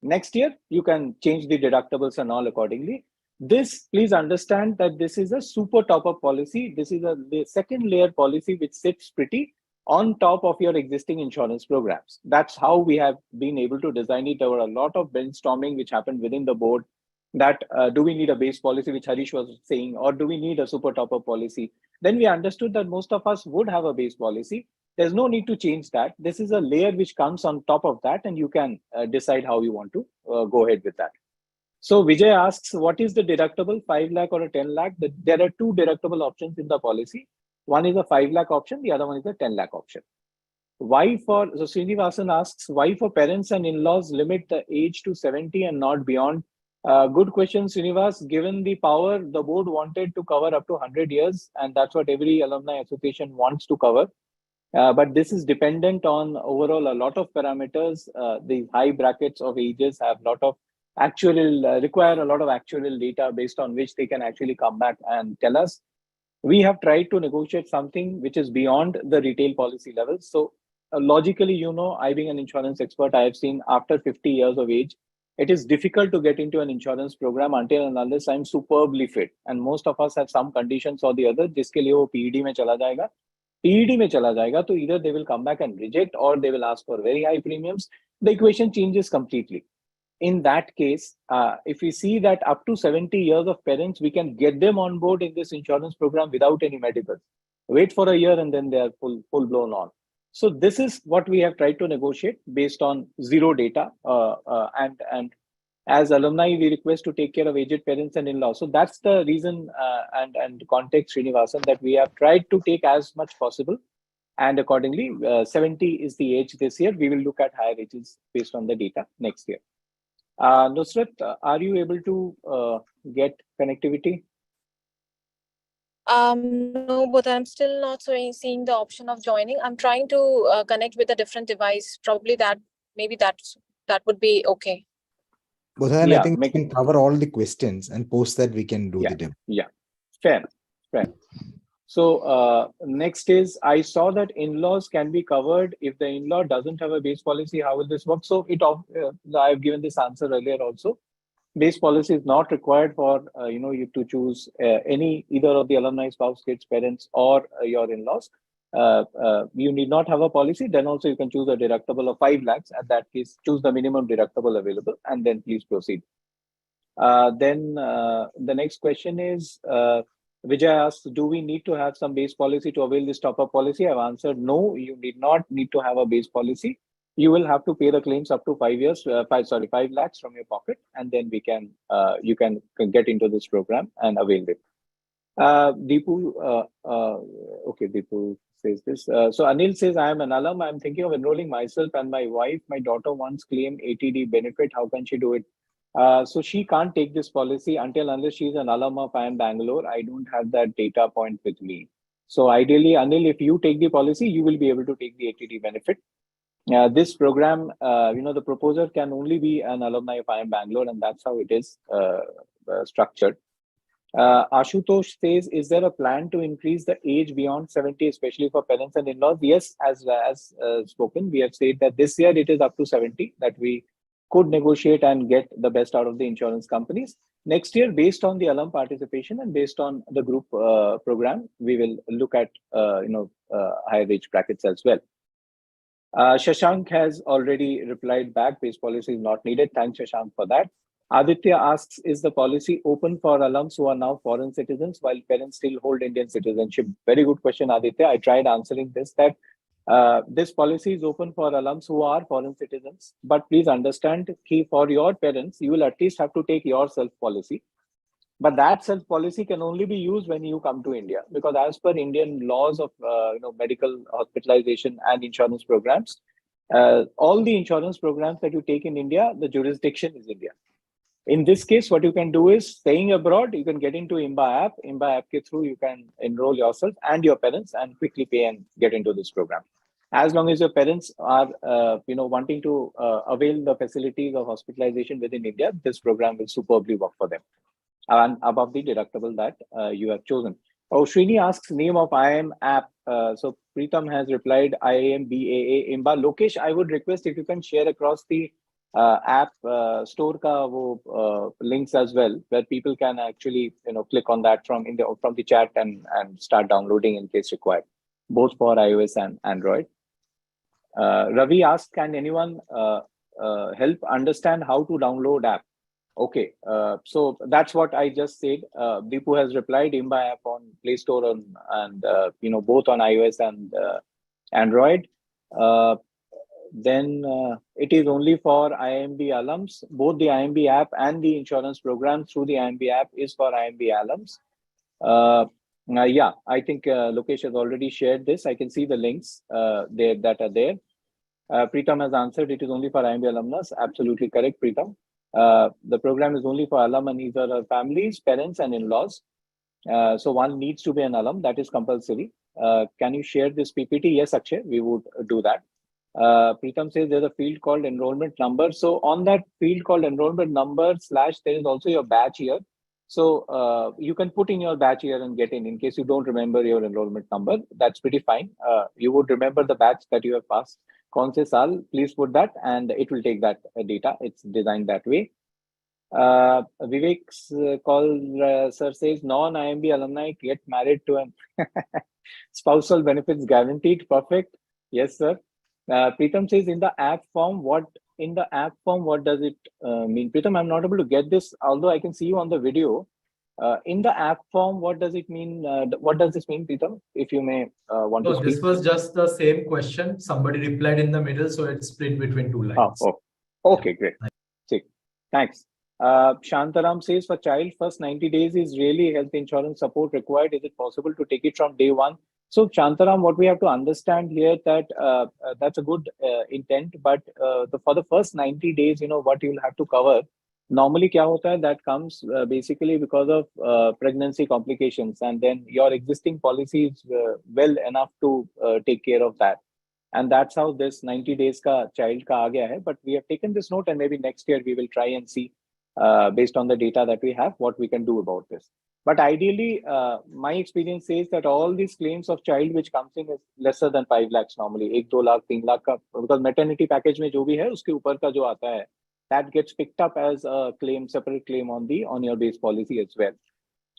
Next year, you can change the deductibles and all accordingly. This, please understand that this is a super top-up policy. This is the second layer policy which sits pretty on top of your existing insurance programs. That's how we have been able to design it. There were a lot of brainstorming which happened within the board, that do we need a base policy, which Harish was saying, or do we need a super top-up policy? Then we understood that most of us would have a base policy. There's no need to change that. This is a layer which comes on top of that, and you can decide how you want to go ahead with that. So Vijay asks, what is the deductible, 5 lakh or a 10 lakh? There are two deductible options in the policy. One is a 5 lakh option. The other one is a 10 lakh option. So Srinivasan asks, why for parents and in-laws limit the age to 70 and not beyond? Good question, Srinivas. Given the power, the board wanted to cover up to 100 years, and that's what every alumni association wants to cover. But this is dependent on overall a lot of parameters. The high brackets of ages have a lot of require a lot of actuarial data based on which they can actually come back and tell us. We have tried to negotiate something which is beyond the retail policy levels. So logically, I being an insurance expert, I have seen after 50 years of age, it is difficult to get into an insurance program until and unless I'm superbly fit. And most of us have some conditions or the other, jiske liye wo PED mein chala jayega. PED mein chala jayega, so either they will come back and reject or they will ask for very high premiums. The equation changes completely. In that case, if we see that up to 70 years of parents, we can get them on board in this insurance program without any medicals. Wait for a year and then they are full blown on. So this is what we have tried to negotiate based on zero data. And as alumni, we request to take care of aged parents and in-laws. So that's the reason and context, Srinivasan, that we have tried to take as much possible. And accordingly, 70 is the age this year. We will look at higher ages based on the data next year. Nusrat, are you able to get connectivity? No, but I'm still not seeing the option of joining. I'm trying to connect with a different device. Probably that would be okay. Bodhan, I think we can cover all the questions and post that we can do the demo. Yeah, fair. So next is, I saw that in-laws can be covered if the in-law doesn't have a base policy. How will this work? So I've given this answer earlier also. Base policy is not required for you to choose either of the alumni, spouse, kids, parents, or your in-laws. You need not have a policy. Then also you can choose a deductible of 5 lakhs. At that case, choose the minimum deductible available, and then please proceed. Then the next question is, Vijay asks, do we need to have some base policy to avail this top-up policy? I've answered no, you need not need to have a base policy. you will have to pay the claims up to 5 lakhs from your pocket, and then you can get into this program and avail it. Okay, Deepu says this. So Anil says, I am an alum. I'm thinking of enrolling myself and my wife. My daughter wants claim ATD benefit. How can she do it? So she can't take this policy unless she's an alum of IIM Bangalore. I don't have that data point with me. So ideally, Anil, if you take the policy, you will be able to take the ATD benefit. This program, the proposer can only be an alumni of IIM Bangalore, and that's how it is structured. Ashutosh says, is there a plan to increase the age beyond 70, especially for parents and in-laws? Yes, as spoken, we have said that this year it is up to 70 that we could negotiate and get the best out of the insurance companies. Next year, based on the alum participation and based on the group program, we will look at higher age brackets as well. Shashank has already replied back, base policy is not needed. Thanks, Shashank, for that. Aditya asks, is the policy open for alums who are now foreign citizens while parents still hold Indian citizenship? Very good question, Aditya. I tried answering this, that this policy is open for alums who are foreign citizens, but please understand, for your parents, you will at least have to take your self-policy. But that self-policy can only be used when you come to India, because as per Indian laws of medical hospitalization and insurance programs, all the insurance programs that you take in India, the jurisdiction is India. In this case, what you can do is, staying abroad, you can get into IIMBAA app. IIMBAA app ke through, you can enroll yourself and your parents and quickly pay and get into this program. As long as your parents are wanting to avail the facilities of hospitalization within India, this program will superbly work for them, and above the deductible that you have chosen. Oh, Srini asks name of IIM app. So Preetham has replied IIMBAA IIMBAA. Lokesh, I would request if you can share across the app store ka links as well, where people can actually click on that from the chat and start downloading in case required, both for iOS and Android. Ravi asks, can anyone help understand how to download app? Okay, so that's what I just said. Deepu has replied, IIMBAA app on Play Store and both on iOS and Android. Then it is only for IIMB alums. Both the IIMB app and the insurance program through the IIMB app is for IIMB alums. Yeah, I think Lokesh has already shared this. I can see the links there that are there. Preetham has answered, it is only for IIMB alumnus. Absolutely correct, Preetham. The program is only for alum and either families, parents, and in-laws. So one needs to be an alum, that is compulsory. Can you share this PPT? Yes, Akshay, we would do that. Preetham says there's a field called enrollment number. So on that field called enrollment number / there is also your batch year. So you can put in your batch year and get in case you don't remember your enrollment number. That's pretty fine. You would remember the batch that you have passed. Kaun se saal, please put that and it will take that data. It's designed that way. Vivek's call sir says non-IIMB alumni get married to an spousal benefits guaranteed. Perfect. Yes, sir. Preetham says in the app form, what does it mean? Preetham, I'm not able to get this, although I can see you on the video. In the app form, what does it mean? What does this mean, Preetham? If you may want to speak. This was just the same question. Somebody replied in the middle, so it's split between two lines. Okay, great. Thanks. Shantaram says for child, first 90 days is really health insurance support required. Is it possible to take it from day one? So Shantaram, what we have to understand here that that's a good intent, but for the first 90 days, what you'll have to cover. Normally, kya hota hai, that comes basically because of pregnancy complications, and then your existing policy is well enough to take care of that. And that's how this 90 days ka child ka aa gaya hai. But we have taken this note, and maybe next year we will try and see based on the data that we have, what we can do about this. But ideally, my experience says that all these claims of child which comes in is lesser than 5 lakhs normally, 1, 2 lakh, 3 lakh ka, because maternity package mein jo bhi hai, uske upar ka jo aata hai, that gets picked up as a claim, separate claim on your base policy as well.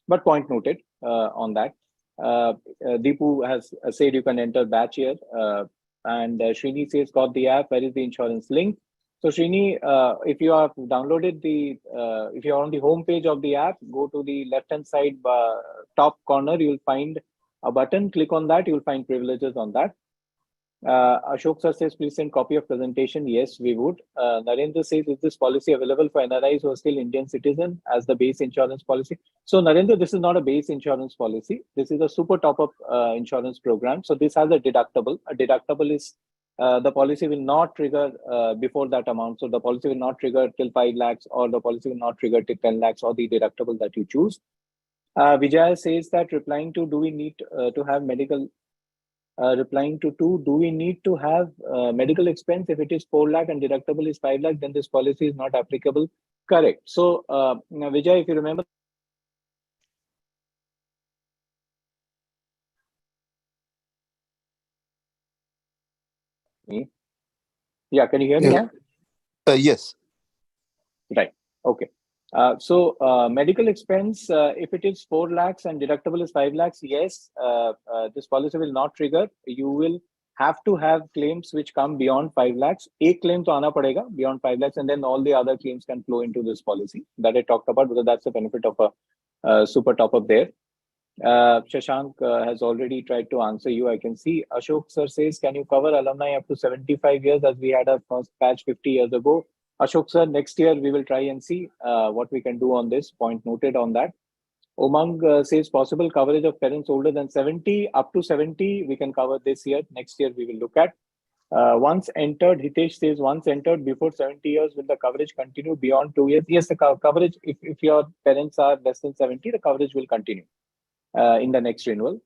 But point noted on that. Deepu has said you can enter batch year, and Srini says got the app. Where is the insurance link? So Srini, if you have downloaded if you are on the home page of the app, go to the left-hand side top corner, you'll find a button. Click on that, you'll find privileges on that. Ashok sir says, please send copy of presentation. Yes, we would. Narendra says, is this policy available for NRIs who are still Indian citizen as the base insurance policy? So Narendra, this is not a base insurance policy. This is a super top-up insurance program. So this has a deductible. A deductible is the policy will not trigger before that amount. So the policy will not trigger till 5 lakhs, or the policy will not trigger till 10 lakhs, or the deductible that you choose. Vijaya says that replying to, do we need to have medical? Replying to two, do we need to have medical expense? If it is 4 lakh and deductible is 5 lakh, then this policy is not applicable. Correct. So Vijay, if you remember. Yeah, can you hear me now? Yes. Right. Okay. So medical expense, if it is 4 lakhs and deductible is 5 lakhs, yes, this policy will not trigger. You will have to have claims which come beyond 5 lakhs. Ek claim to aana padega beyond 5 lakhs, and then all the other claims can flow into this policy that I talked about, because that's the benefit of a super top up there. Shashank has already tried to answer you. I can see Ashok sir says, can you cover alumni up to 75 years as we had our first batch 50 years ago? Ashok sir, next year we will try and see what we can do on this. Point noted on that. Umang says possible coverage of parents older than 70, up to 70 we can cover this year. Next year we will look at. Once entered, Hitesh says, once entered before 70 years, will the coverage continue beyond 2 years? Yes, the coverage, if your parents are less than 70, the coverage will continue in the next renewal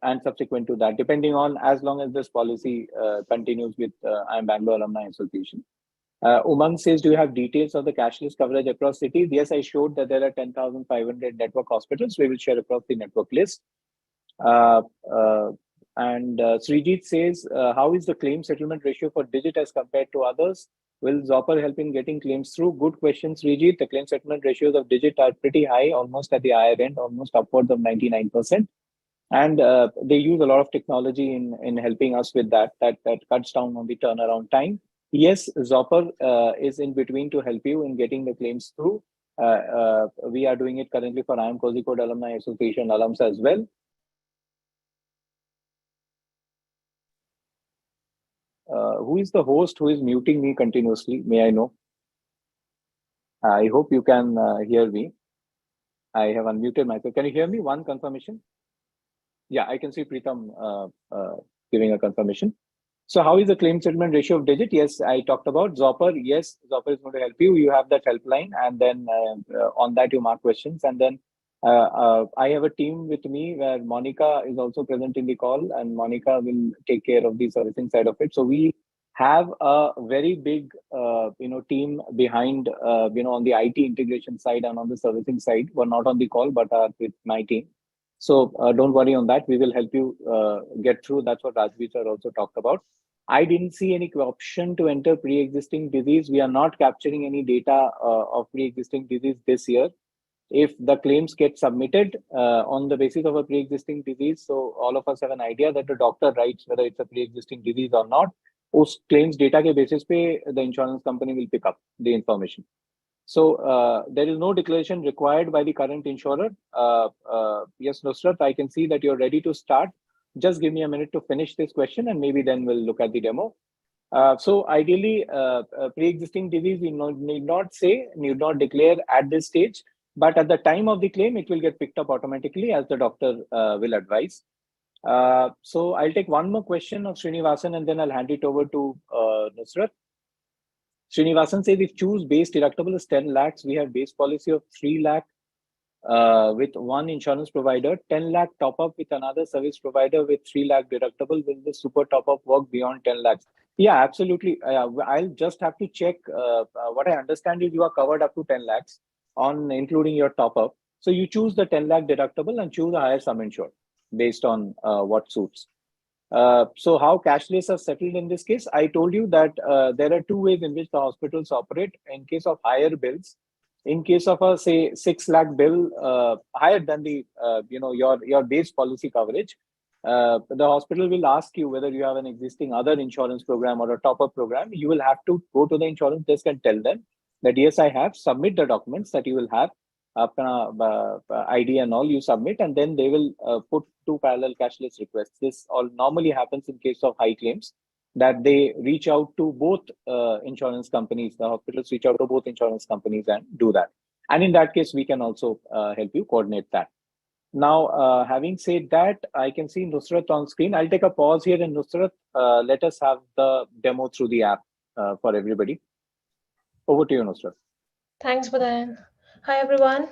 and subsequent to that, depending on as long as this policy continues with IIM Bangalore Alumni Association. Umang says, do you have details of the cashless coverage across cities? Yes, I showed that there are 10,500 network hospitals. We will share across the network list. Srijit says, how is the claim settlement ratio for Digit as compared to others? Will Zopper help in getting claims through? Good question, Srijit. The claim settlement ratios of Digit are pretty high, almost at the higher end, almost upwards of 99%. And they use a lot of technology in helping us with that cuts down on the turnaround time. Yes, Zopper is in between to help you in getting the claims through. We are doing it currently for IIM Kozhikode Alumni Association alums as well. Who is the host who is muting me continuously? May I know? I hope you can hear me. I have unmuted myself. Can you hear me? One confirmation. Yeah, I can see Preetham giving a confirmation. So how is the claim settlement ratio of Digit? Yes, I talked about Zopper. Yes, Zopper is going to help you. You have that helpline, and then on that you mark questions. And then I have a team with me where Monica is also present in the call, and Monica will take care of the servicing side of it. So we have a very big team behind on the IT integration side and on the servicing side. We're not on the call, but are with my team. So don't worry on that. We will help you get through. That's what Rajveer sir also talked about. I didn't see any option to enter pre-existing disease. We are not capturing any data of pre-existing disease this year. If the claims get submitted on the basis of a pre-existing disease, so all of us have an idea that the doctor writes whether it's a pre-existing disease or not. Us claims data ke basis pe the insurance company will pick up the information. So there is no declaration required by the current insurer. Yes, Nusrat, I can see that you're ready to start. Just give me a minute to finish this question, and maybe then we'll look at the demo. So ideally, pre-existing disease, we need not declare at this stage, but at the time of the claim, it will get picked up automatically as the doctor will advise. So I'll take one more question of Srinivasan, and then I'll hand it over to Nusrat. Srinivasan says, if choose base deductible is 10 lakhs, we have base policy of 3 lakh with one insurance provider, 10 lakh top up with another service provider with 3 lakh deductible. Will the super top up work beyond 10 lakhs? Yeah, absolutely. I'll just have to check. What I understand is you are covered up to 10 lakhs on including your top up. So you choose the 10 lakh deductible and choose a higher sum insured based on what suits. So how cashless are settled in this case? I told you that there are 2 ways in which the hospitals operate in case of higher bills. In case of a say 6 lakh bill higher than the your base policy coverage, the hospital will ask you whether you have an existing other insurance program or a top-up program. You will have to go to the insurance desk and tell them that yes, I have. Submit the documents that you will have. ID and all you submit, and then they will put 2 parallel cashless requests. This all normally happens in case of high claims, that they reach out to both insurance companies. The hospitals reach out to both insurance companies and do that. And in that case, we can also help you coordinate that. Now, having said that, I can see Nusrat on screen. I'll take a pause here, and Nusrat, let us have the demo through the app for everybody. Over to you, Nusrat. Thanks, Badan. Hi, everyone.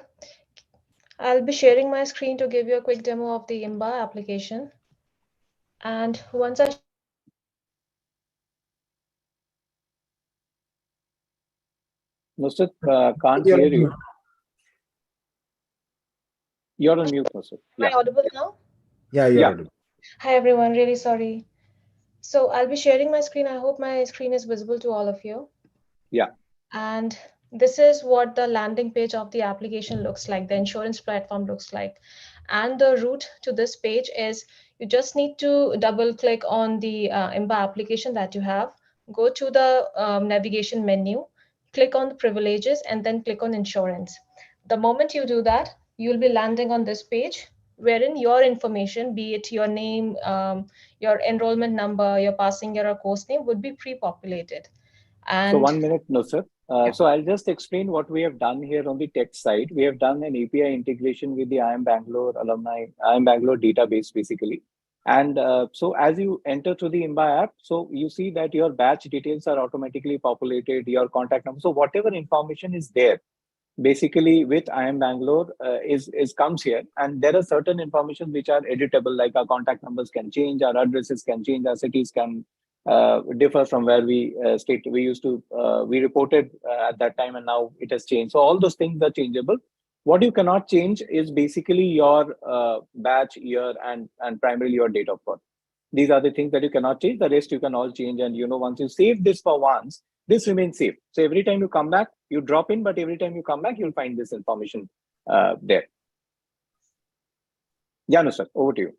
I'll be sharing my screen to give you a quick demo of the IIMBAA application. And once I Nusrat, can't hear you. You're on mute, Nusrat. Am I audible now? Yeah, you're audible. Hi, everyone. Really sorry. So I'll be sharing my screen. I hope my screen is visible to all of you. Yeah. And this is what the landing page of the application looks like, the insurance platform looks like. And the route to this page is you just need to double click on the IIMBAA application that you have, go to the navigation menu, click on the privileges, and then click on insurance. The moment you do that, you'll be landing on this page wherein your information, be it your name, your enrollment number, your passing year or course name, would be pre-populated. And so 1 minute, Nusrat. So I'll just explain what we have done here on the tech side. We have done an API integration with the IIM Bangalore alumni, IIM Bangalore database, basically. And so as you enter to the IIMBAA app, so you see that your batch details are automatically populated, your contact number. So whatever information is there, basically with IIM Bangalore is comes here. And there are certain information which are editable, like our contact numbers can change, our addresses can change, our cities can differ from where we we reported at that time, and now it has changed. So all those things are changeable. What you cannot change is basically your batch, year, and primarily your date of birth. These are the things that you cannot change. The rest you can all change. And once you save this for once, this remains safe. So every time you come back, you drop in, but every time you come back, you'll find this information there. Yeah, Nusrat, over to you.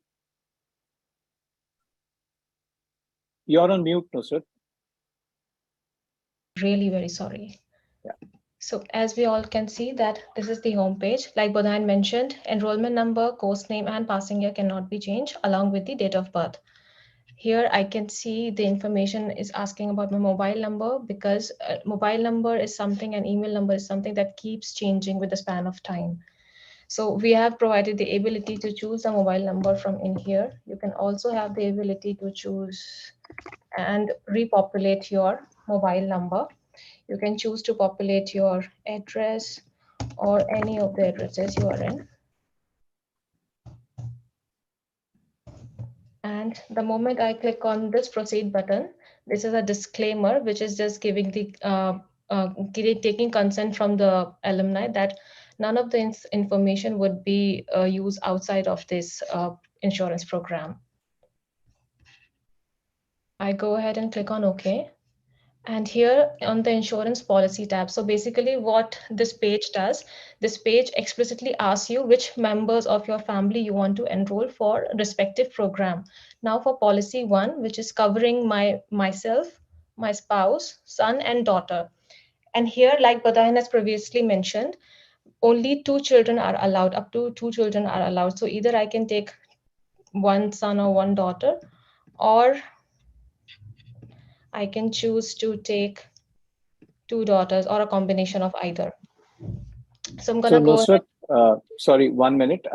You're on mute, Nusrat. Really very sorry. Yeah. So as we all can see that this is the home page. Like Bodhan mentioned, enrollment number, course name, and passing year cannot be changed along with the date of birth. Here I can see the information is asking about my mobile number, because mobile number is something and email number is something that keeps changing with the span of time. So we have provided the ability to choose a mobile number from in here. You can also have the ability to choose and repopulate your mobile number. You can choose to populate your address or any of the addresses you are in. And the moment I click on this proceed button, this is a disclaimer, which is just giving the taking consent from the alumni that none of the information would be used outside of this insurance program. I go ahead and click on OK. And here on the insurance policy tab, so basically what this page does, this page explicitly asks you which members of your family you want to enroll for respective program. Now for policy 1, which is covering myself, my spouse, son, and daughter. And here, like Badhan has previously mentioned, only 2 children are allowed, up to 2 children are allowed. So either I can take 1 son or 1 daughter, or I can choose to take 2 daughters, or a combination of either. So I'm gonna go Nusrat, sorry, 1 minute.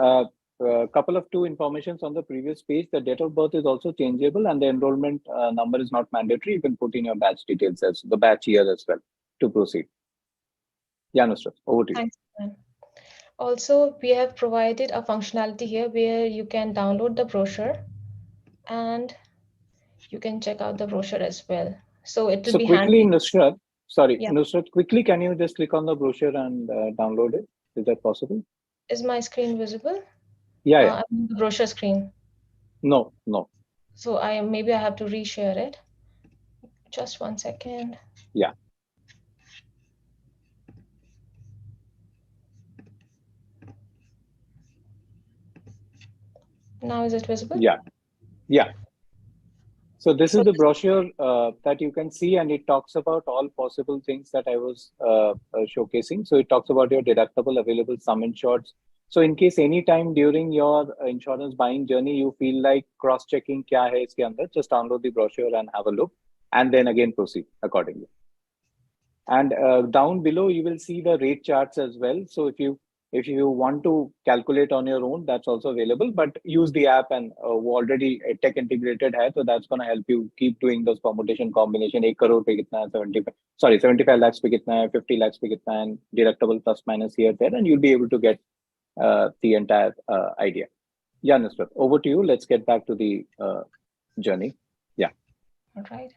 Couple of 2 informations on the previous page. The date of birth is also changeable, and the enrollment number is not mandatory. You can put in your batch details as the batch year as well to proceed. Yeah, Nusrat, over to you. Thanks, man. Also, we have provided a functionality here where you can download the brochure and you can check out the brochure as well. So it will be quickly, handy. Nusrat, sorry, Yeah. Nusrat, quickly, can you just click on the brochure and download it? Is that possible? Is my screen visible? Yeah. I'm on the brochure screen. No. So maybe I have to reshare it. Just 1 second. Yeah. Now is it visible? Yeah. So this is the brochure that you can see, and it talks about all possible things that I was showcasing. So it talks about your deductible, available sum insured. So in case any time during your insurance buying journey, you feel like cross-checking kya hai iske andar, just download the brochure and have a look, and then again proceed accordingly. And down below, you will see the rate charts as well. So if you want to calculate on your own, that's also available, but use the app, and already tech integrated hai, so that's going to help you keep doing those permutation combination. 1 crore pe kitna hai, 75 lakhs pe kitna hai, 50 lakhs pe kitna hai, and deductible plus minus here, there, and you'll be able to get the entire idea. Yeah, Nusrat, over to you. Let's get back to the journey. Yeah. All right.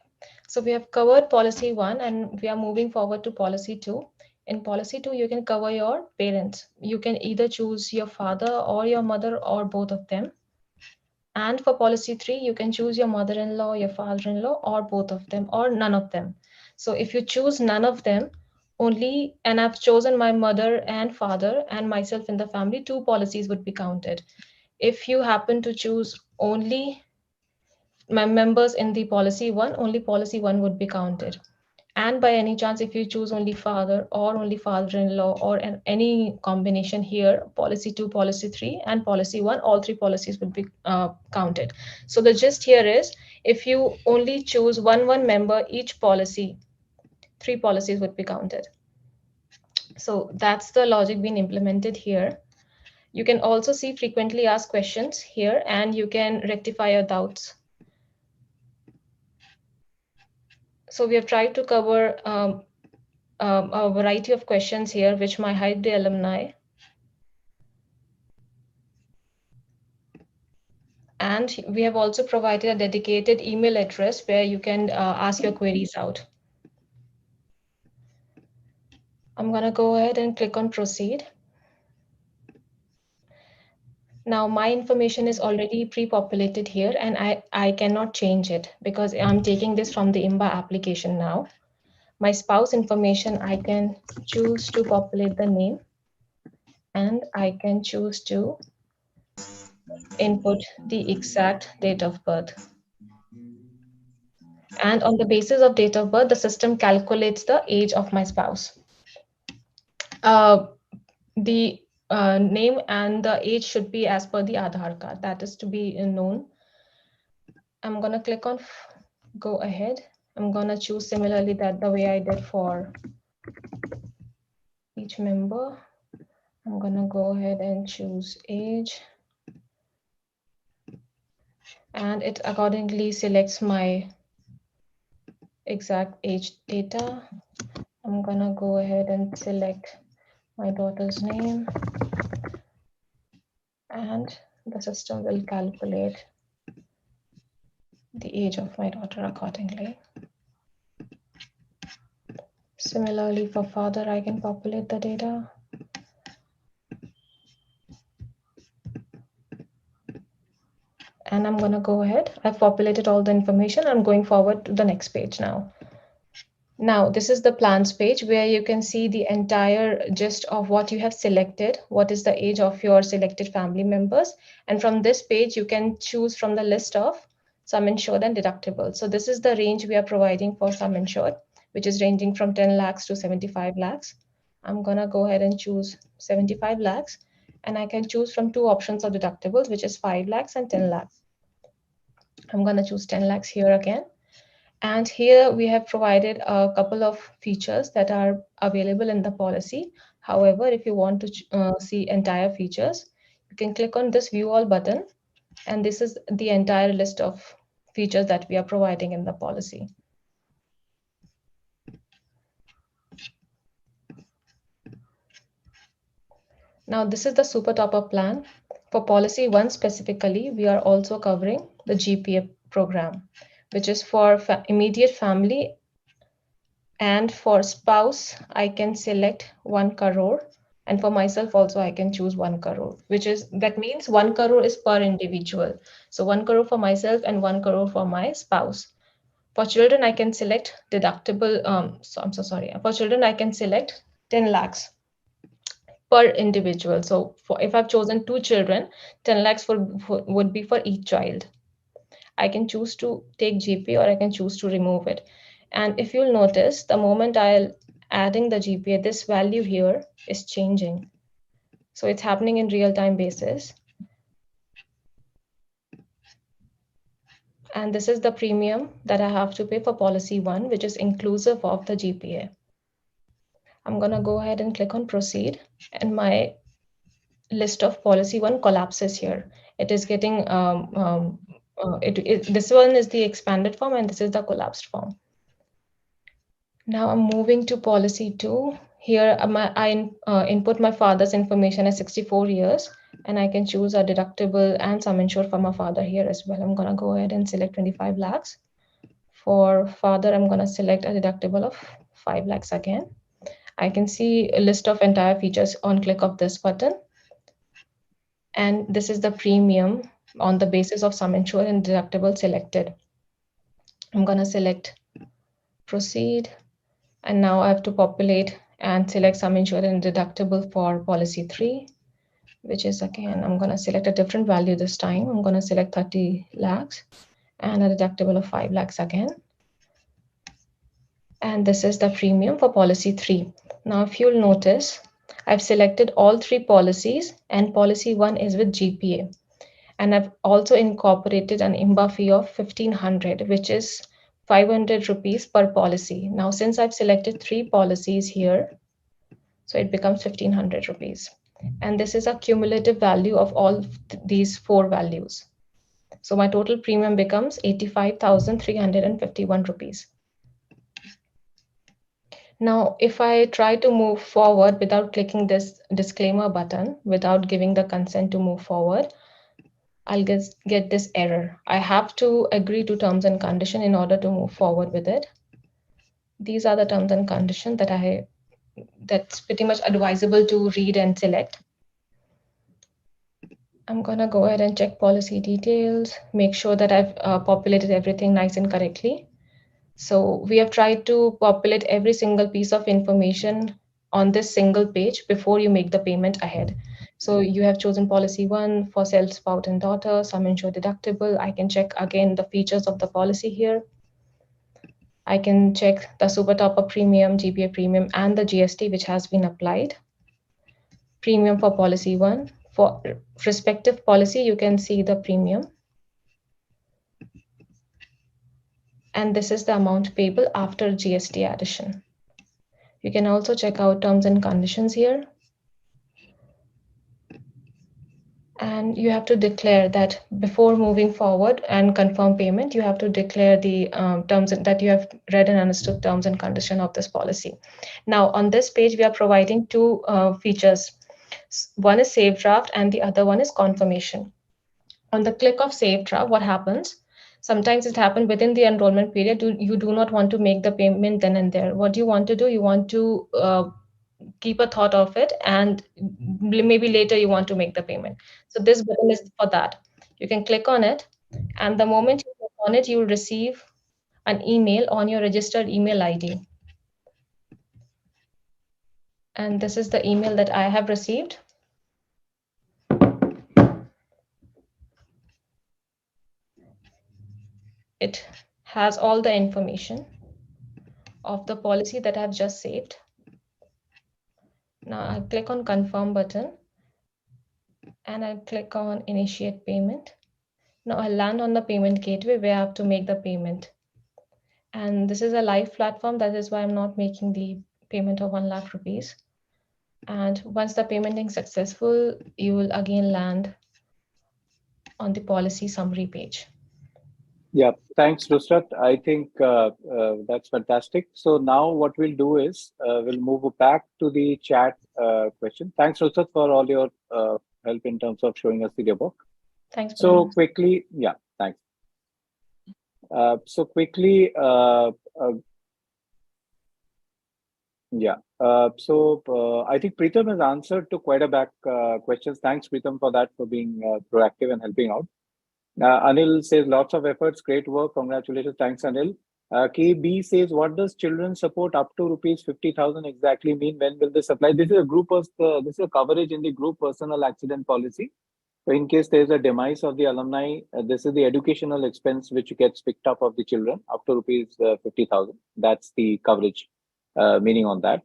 So we have covered policy 1 and we are moving forward to policy 2. In policy 2, you can cover your parents. You can either choose your father or your mother or both of them. And for policy 3, you can choose your mother-in-law, your father-in-law, or both of them, or none of them. So if you choose none of them, only, and I've chosen my mother and father and myself in the family, 2 policies would be counted. If you happen to choose only my members in the policy 1, only policy 1 would be counted. And by any chance, if you choose only father or only father-in-law or any combination here, policy 2, policy 3, and policy 1, all 3 policies would be counted. So the gist here is, if you only choose one member each policy, 3 policies would be counted. So that's the logic being implemented here. You can also see frequently asked questions here, and you can rectify your doubts. So we have tried to cover a variety of questions here, which might hide the alumni. And we have also provided a dedicated email address where you can ask your queries out. I'm going to go ahead and click on proceed. Now my information is already pre-populated here, and I cannot change it because I'm taking this from the IIMBAA application now. My spouse information, I can choose to populate the name, and I can choose to input the exact date of birth. And on the basis of date of birth, the system calculates the age of my spouse. The name and the age should be as per the Aadhaar card. That is to be known. I'm going to click on go ahead. I'm going to choose similarly that the way I did for each member. I'm going to go ahead and choose age. And it accordingly selects my exact age data. I'm going to go ahead and select my daughter's name. And the system will calculate the age of my daughter accordingly. Similarly, for father, I can populate the data. And I'm going to go ahead. I've populated all the information. I'm going forward to the next page now. Now, this is the plans page where you can see the entire gist of what you have selected. What is the age of your selected family members? And from this page, you can choose from the list of sum insured and deductible. So this is the range we are providing for sum insured, which is ranging from 10 lakhs to 75 lakhs. I'm going to go ahead and choose 75 lakhs. And I can choose from 2 options of deductibles, which is 5 lakhs and 10 lakhs. I'm going to choose 10 lakhs here again. And here we have provided a couple of features that are available in the policy. However, if you want to see entire features, you can click on this view all button. And this is the entire list of features that we are providing in the policy. Now, this is the super top-up plan. For policy 1 specifically, we are also covering the GPA program, which is for immediate family. And for spouse, I can select 1 crore. And for myself also, I can choose 1 crore, that means 1 crore is per individual. So 1 crore for myself and 1 crore for my spouse. For children, I can select deductible. For children, I can select 10 lakhs per individual. So if I've chosen 2 children, 10 lakhs would be for each child. I can choose to take GPA or I can choose to remove it. And if you'll notice, the moment I'll adding the GPA, this value here is changing. So it's happening in real-time basis. And this is the premium that I have to pay for policy 1, which is inclusive of the GPA. I'm going to go ahead and click on proceed, and my list of policy 1 collapses here. It is getting, this one is the expanded form and this is the collapsed form. Now I'm moving to policy 2. Here I input my father's information as 64 years, and I can choose a deductible and sum insured for my father here as well. I'm going to go ahead and select 25 lakhs. For father, I'm going to select a deductible of 5 lakhs again. I can see a list of entire features on click of this button. And this is the premium on the basis of sum insured and deductible selected. I'm going to select proceed. And now I have to populate and select sum insured and deductible for policy 3, which is again, I'm going to select a different value this time. I'm going to select 30 lakhs and a deductible of 5 lakhs again. And this is the premium for policy 3. Now, if you'll notice, I've selected all 3 policies and policy 1 is with GPA. And I've also incorporated an IIMBAA fee of 1500, which is 500 rupees per policy. Now, since I've selected 3 policies here, so it becomes 1500 rupees. And this is a cumulative value of all these 4 values. So my total premium becomes 85,351 rupees. Now, if I try to move forward without clicking this disclaimer button, without giving the consent to move forward, I'll get this error. I have to agree to terms and condition in order to move forward with it. These are the terms and conditions that's pretty much advisable to read and select. I'm gonna go ahead and check policy details, make sure that I've populated everything nice and correctly. So we have tried to populate every single piece of information on this single page before you make the payment ahead. So you have chosen policy 1 for self, spouse, and daughter, sum insured deductible. I can check again the features of the policy here. I can check the super top-up premium, GPA premium, and the GST which has been applied. Premium for policy 1. For respective policy, you can see the premium. And this is the amount payable after GST addition. You can also check out terms and conditions here. And you have to declare that before moving forward and confirm payment, you have to declare the terms that you have read and understood terms and condition of this policy. Now on this page, we are providing 2 features. One is save draft and the other one is confirmation. On the click of save draft, what happens? Sometimes it happens within the enrollment period. You do not want to make the payment then and there. What you want to do, you want to keep a thought of it, and maybe later you want to make the payment. So this button is for that. You can click on it, and the moment you click on it, you will receive an email on your registered email ID. And this is the email that I have received. It has all the information of the policy that I've just saved. Now I click on confirm button and I click on initiate payment. Now I land on the payment gateway where I have to make the payment. And this is a live platform. That is why I'm not making the payment of 1 lakh rupees. And once the payment is successful, you will again land on the policy summary page. Yeah, thanks, Nusrat. I think that's fantastic. So now what we'll do is we'll move back to the chat question. Thanks, Nusrat, for all your help in terms of showing us the demo. Thanks. So quickly, yeah, thanks. So quickly, I think Preetham has answered to quite a back questions. Thanks, Preetham, for that, for being proactive and helping out. Anil says lots of efforts, great work, congratulations. Thanks, Anil. KB says, what does children support up to rupees 50,000 exactly mean? When will this apply? This is a group of this is a coverage in the group personal accident policy. So in case there is a demise of the alumni, this is the educational expense which gets picked up of the children up to rupees 50,000. That's the coverage meaning on that.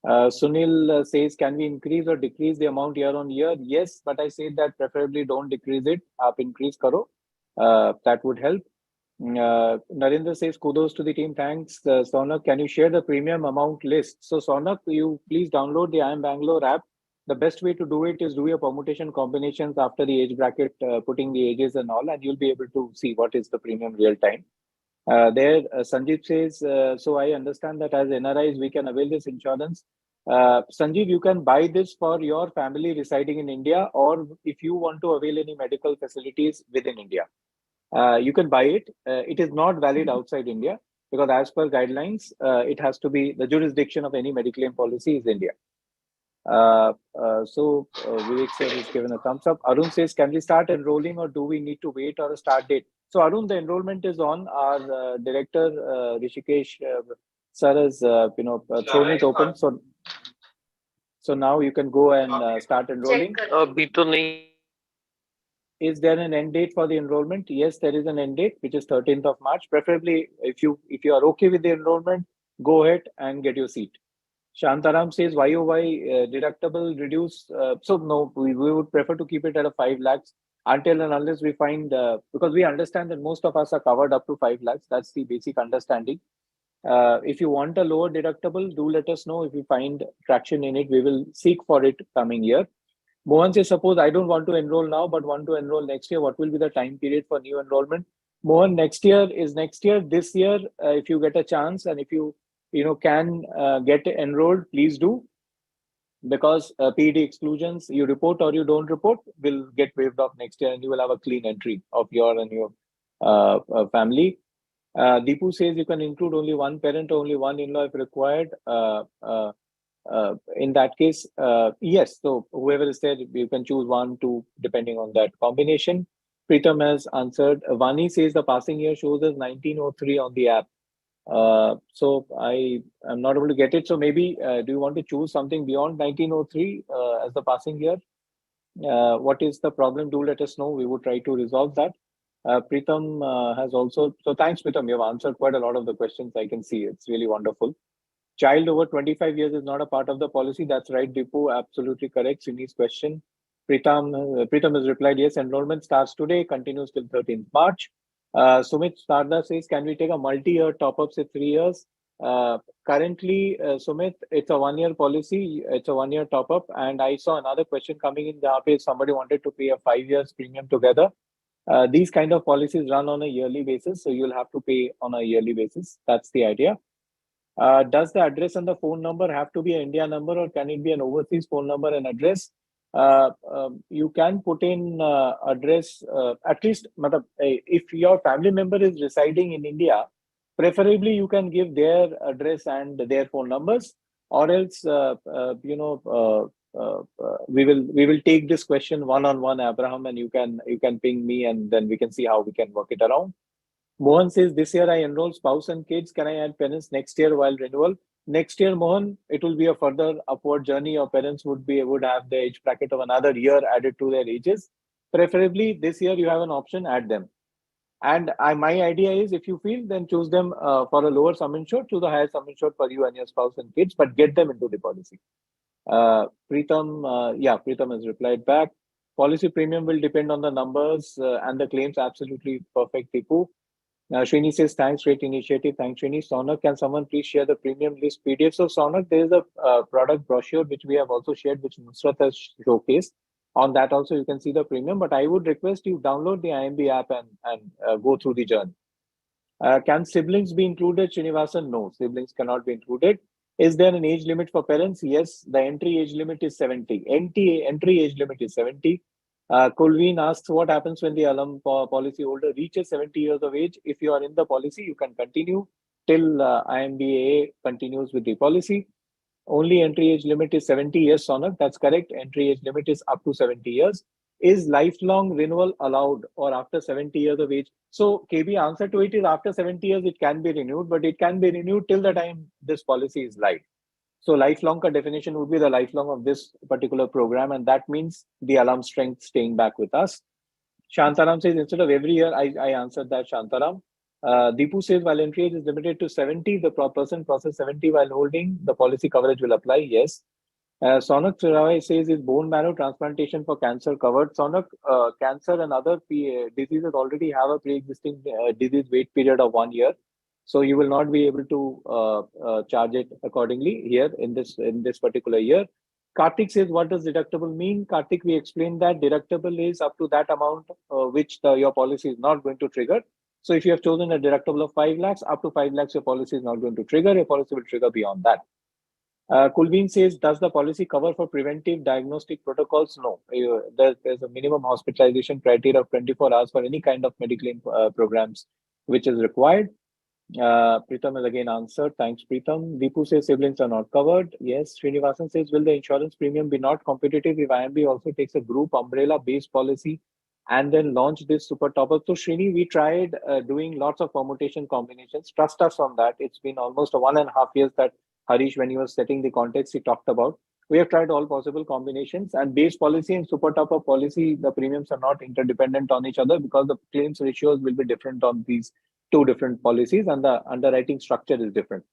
Sunil says, can we increase or decrease the amount year on year? Yes, but I say that preferably don't decrease it. Aap increase karo. That would help. Narendra says, kudos to the team. Thanks. Sonak, can you share the premium amount list? So Sonak, you please download the IIM Bangalore app. The best way to do it is do your permutation combinations after the age bracket, putting the ages and all, and you'll be able to see what is the premium real time. Sanjeev says, so I understand that as NRIs, we can avail this insurance. Sanjeev, you can buy this for your family residing in India, or if you want to avail any medical facilities within India. You can buy it. It is not valid outside India because as per guidelines, it has to be the jurisdiction of any medical claim policy is India. Vivek sir has given a thumbs up. Arun says, can we start enrolling or do we need to wait or a start date? So Arun, the enrollment is on. Our director, Rishikesh sir has thrown it open. So now you can go and start enrolling. Is there an end date for the enrollment? Yes, there is an end date, which is 13th of March. Preferably, if you are okay with the enrollment, go ahead and get your seat. Shantaram says, YOY deductible reduce. So no, we would prefer to keep it at a 5 lakhs until and unless we find, because we understand that most of us are covered up to 5 lakhs. That's the basic understanding. If you want a lower deductible, do let us know. If we find traction in it, we will seek for it coming year. Mohan says, suppose I don't want to enroll now, but want to enroll next year. What will be the time period for new enrollment? Mohan, next year is next year. This year, if you get a chance and if you can get enrolled, please do, because PED exclusions, you report or you don't report, will get waived off next year and you will have a clean entry of your and your family. Deepu says you can include only one parent, only one in-law if required. In that case, yes. So whoever is there, you can choose 1, 2, depending on that combination. Pritam has answered. Vani says the passing year shows us 1903 on the app. So I am not able to get it. So maybe do you want to choose something beyond 1903 as the passing year? What is the problem? Do let us know. We would try to resolve that. Pritam has also. So thanks, Pritam. You have answered quite a lot of the questions. I can see it's really wonderful. Child over 25 years is not a part of the policy. That's right, Dipu. Absolutely correct. Sini's question. Pritam has replied, yes, enrollment starts today, continues till 13th March. Sumit Sarda says, can we take a multi-year top-up, say 3 years? Currently, Sumit, it's a 1-year policy. It's a 1-year top-up. And I saw another question coming in the page. Somebody wanted to pay a 5 years premium together. These kind of policies run on a yearly basis. So you'll have to pay on a yearly basis. That's the idea. Does the address and the phone number have to be an India number or can it be an overseas phone number and address? You can put in address, at least if your family member is residing in India, preferably you can give their address and their phone numbers, or else we will take this question one-on-one, Abraham, and you can ping me and then we can see how we can work it around. Mohan says, this year I enroll spouse and kids. Can I add parents next year while renewal? Next year, Mohan, it will be a further upward journey. Your parents would have the age bracket of another year added to their ages. Preferably this year you have an option, add them. And my idea is, if you feel, then choose them for a lower sum insured, choose a higher sum insured for you and your spouse and kids, but get them into the policy. Pritam has replied back. Policy premium will depend on the numbers and the claims. Absolutely perfect, Tipu. Srini says, thanks, great initiative. Thanks, Srini. Sonak, can someone please share the premium list PDF? So Sonak, there is a product brochure which we have also shared, which Nusrat has showcased. On that also, you can see the premium, but I would request you download the IIMB app and go through the journey. Can siblings be included, Srinivasan? No, siblings cannot be included. Is there an age limit for parents? Yes, the entry age limit is 70. Entry age limit is 70. Kulveen asks, what happens when the alum policy holder reaches 70 years of age? If you are in the policy, you can continue till IIMBAA continues with the policy. Only entry age limit is 70 years, Sonak. That's correct. Entry age limit is up to 70 years. Is lifelong renewal allowed or after 70 years of age? So KB, answer to it is after 70 years, it can be renewed, but it can be renewed till the time this policy is live. So lifelong ka definition would be the lifelong of this particular program, and that means the alum strength staying back with us. Shantaram says instead of every year, I answered that, Shantaram. Deepu says while entry age is limited to 70, the person process 70 while holding, the policy coverage will apply. Yes. Sonak Rai says is bone marrow transplantation for cancer covered. Sonak, cancer and other diseases already have a pre-existing disease wait period of 1 year. So you will not be able to charge it accordingly here in this particular year. Karthik says, what does deductible mean? Karthik, we explained that deductible is up to that amount which your policy is not going to trigger. So if you have chosen a deductible of 5 lakhs, up to 5 lakhs, your policy is not going to trigger. Your policy will trigger beyond that. Kulveen says, does the policy cover for preventive diagnostic protocols? No. There's a minimum hospitalization criteria of 24 hours for any kind of medical programs which is required. Pritam has again answered. Thanks, Pritam. Deepu says siblings are not covered. Yes. Srinivasan says, will the insurance premium be not competitive if IIMB also takes a group umbrella based policy and then launch this super top-up? So Srini, we tried doing lots of permutation combinations. Trust us on that. It's been almost 1.5 years that Harish, when he was setting the context, he talked about. We have tried all possible combinations, and base policy and super top-up policy, the premiums are not interdependent on each other because the claims ratios will be different on these two different policies and the underwriting structure is different.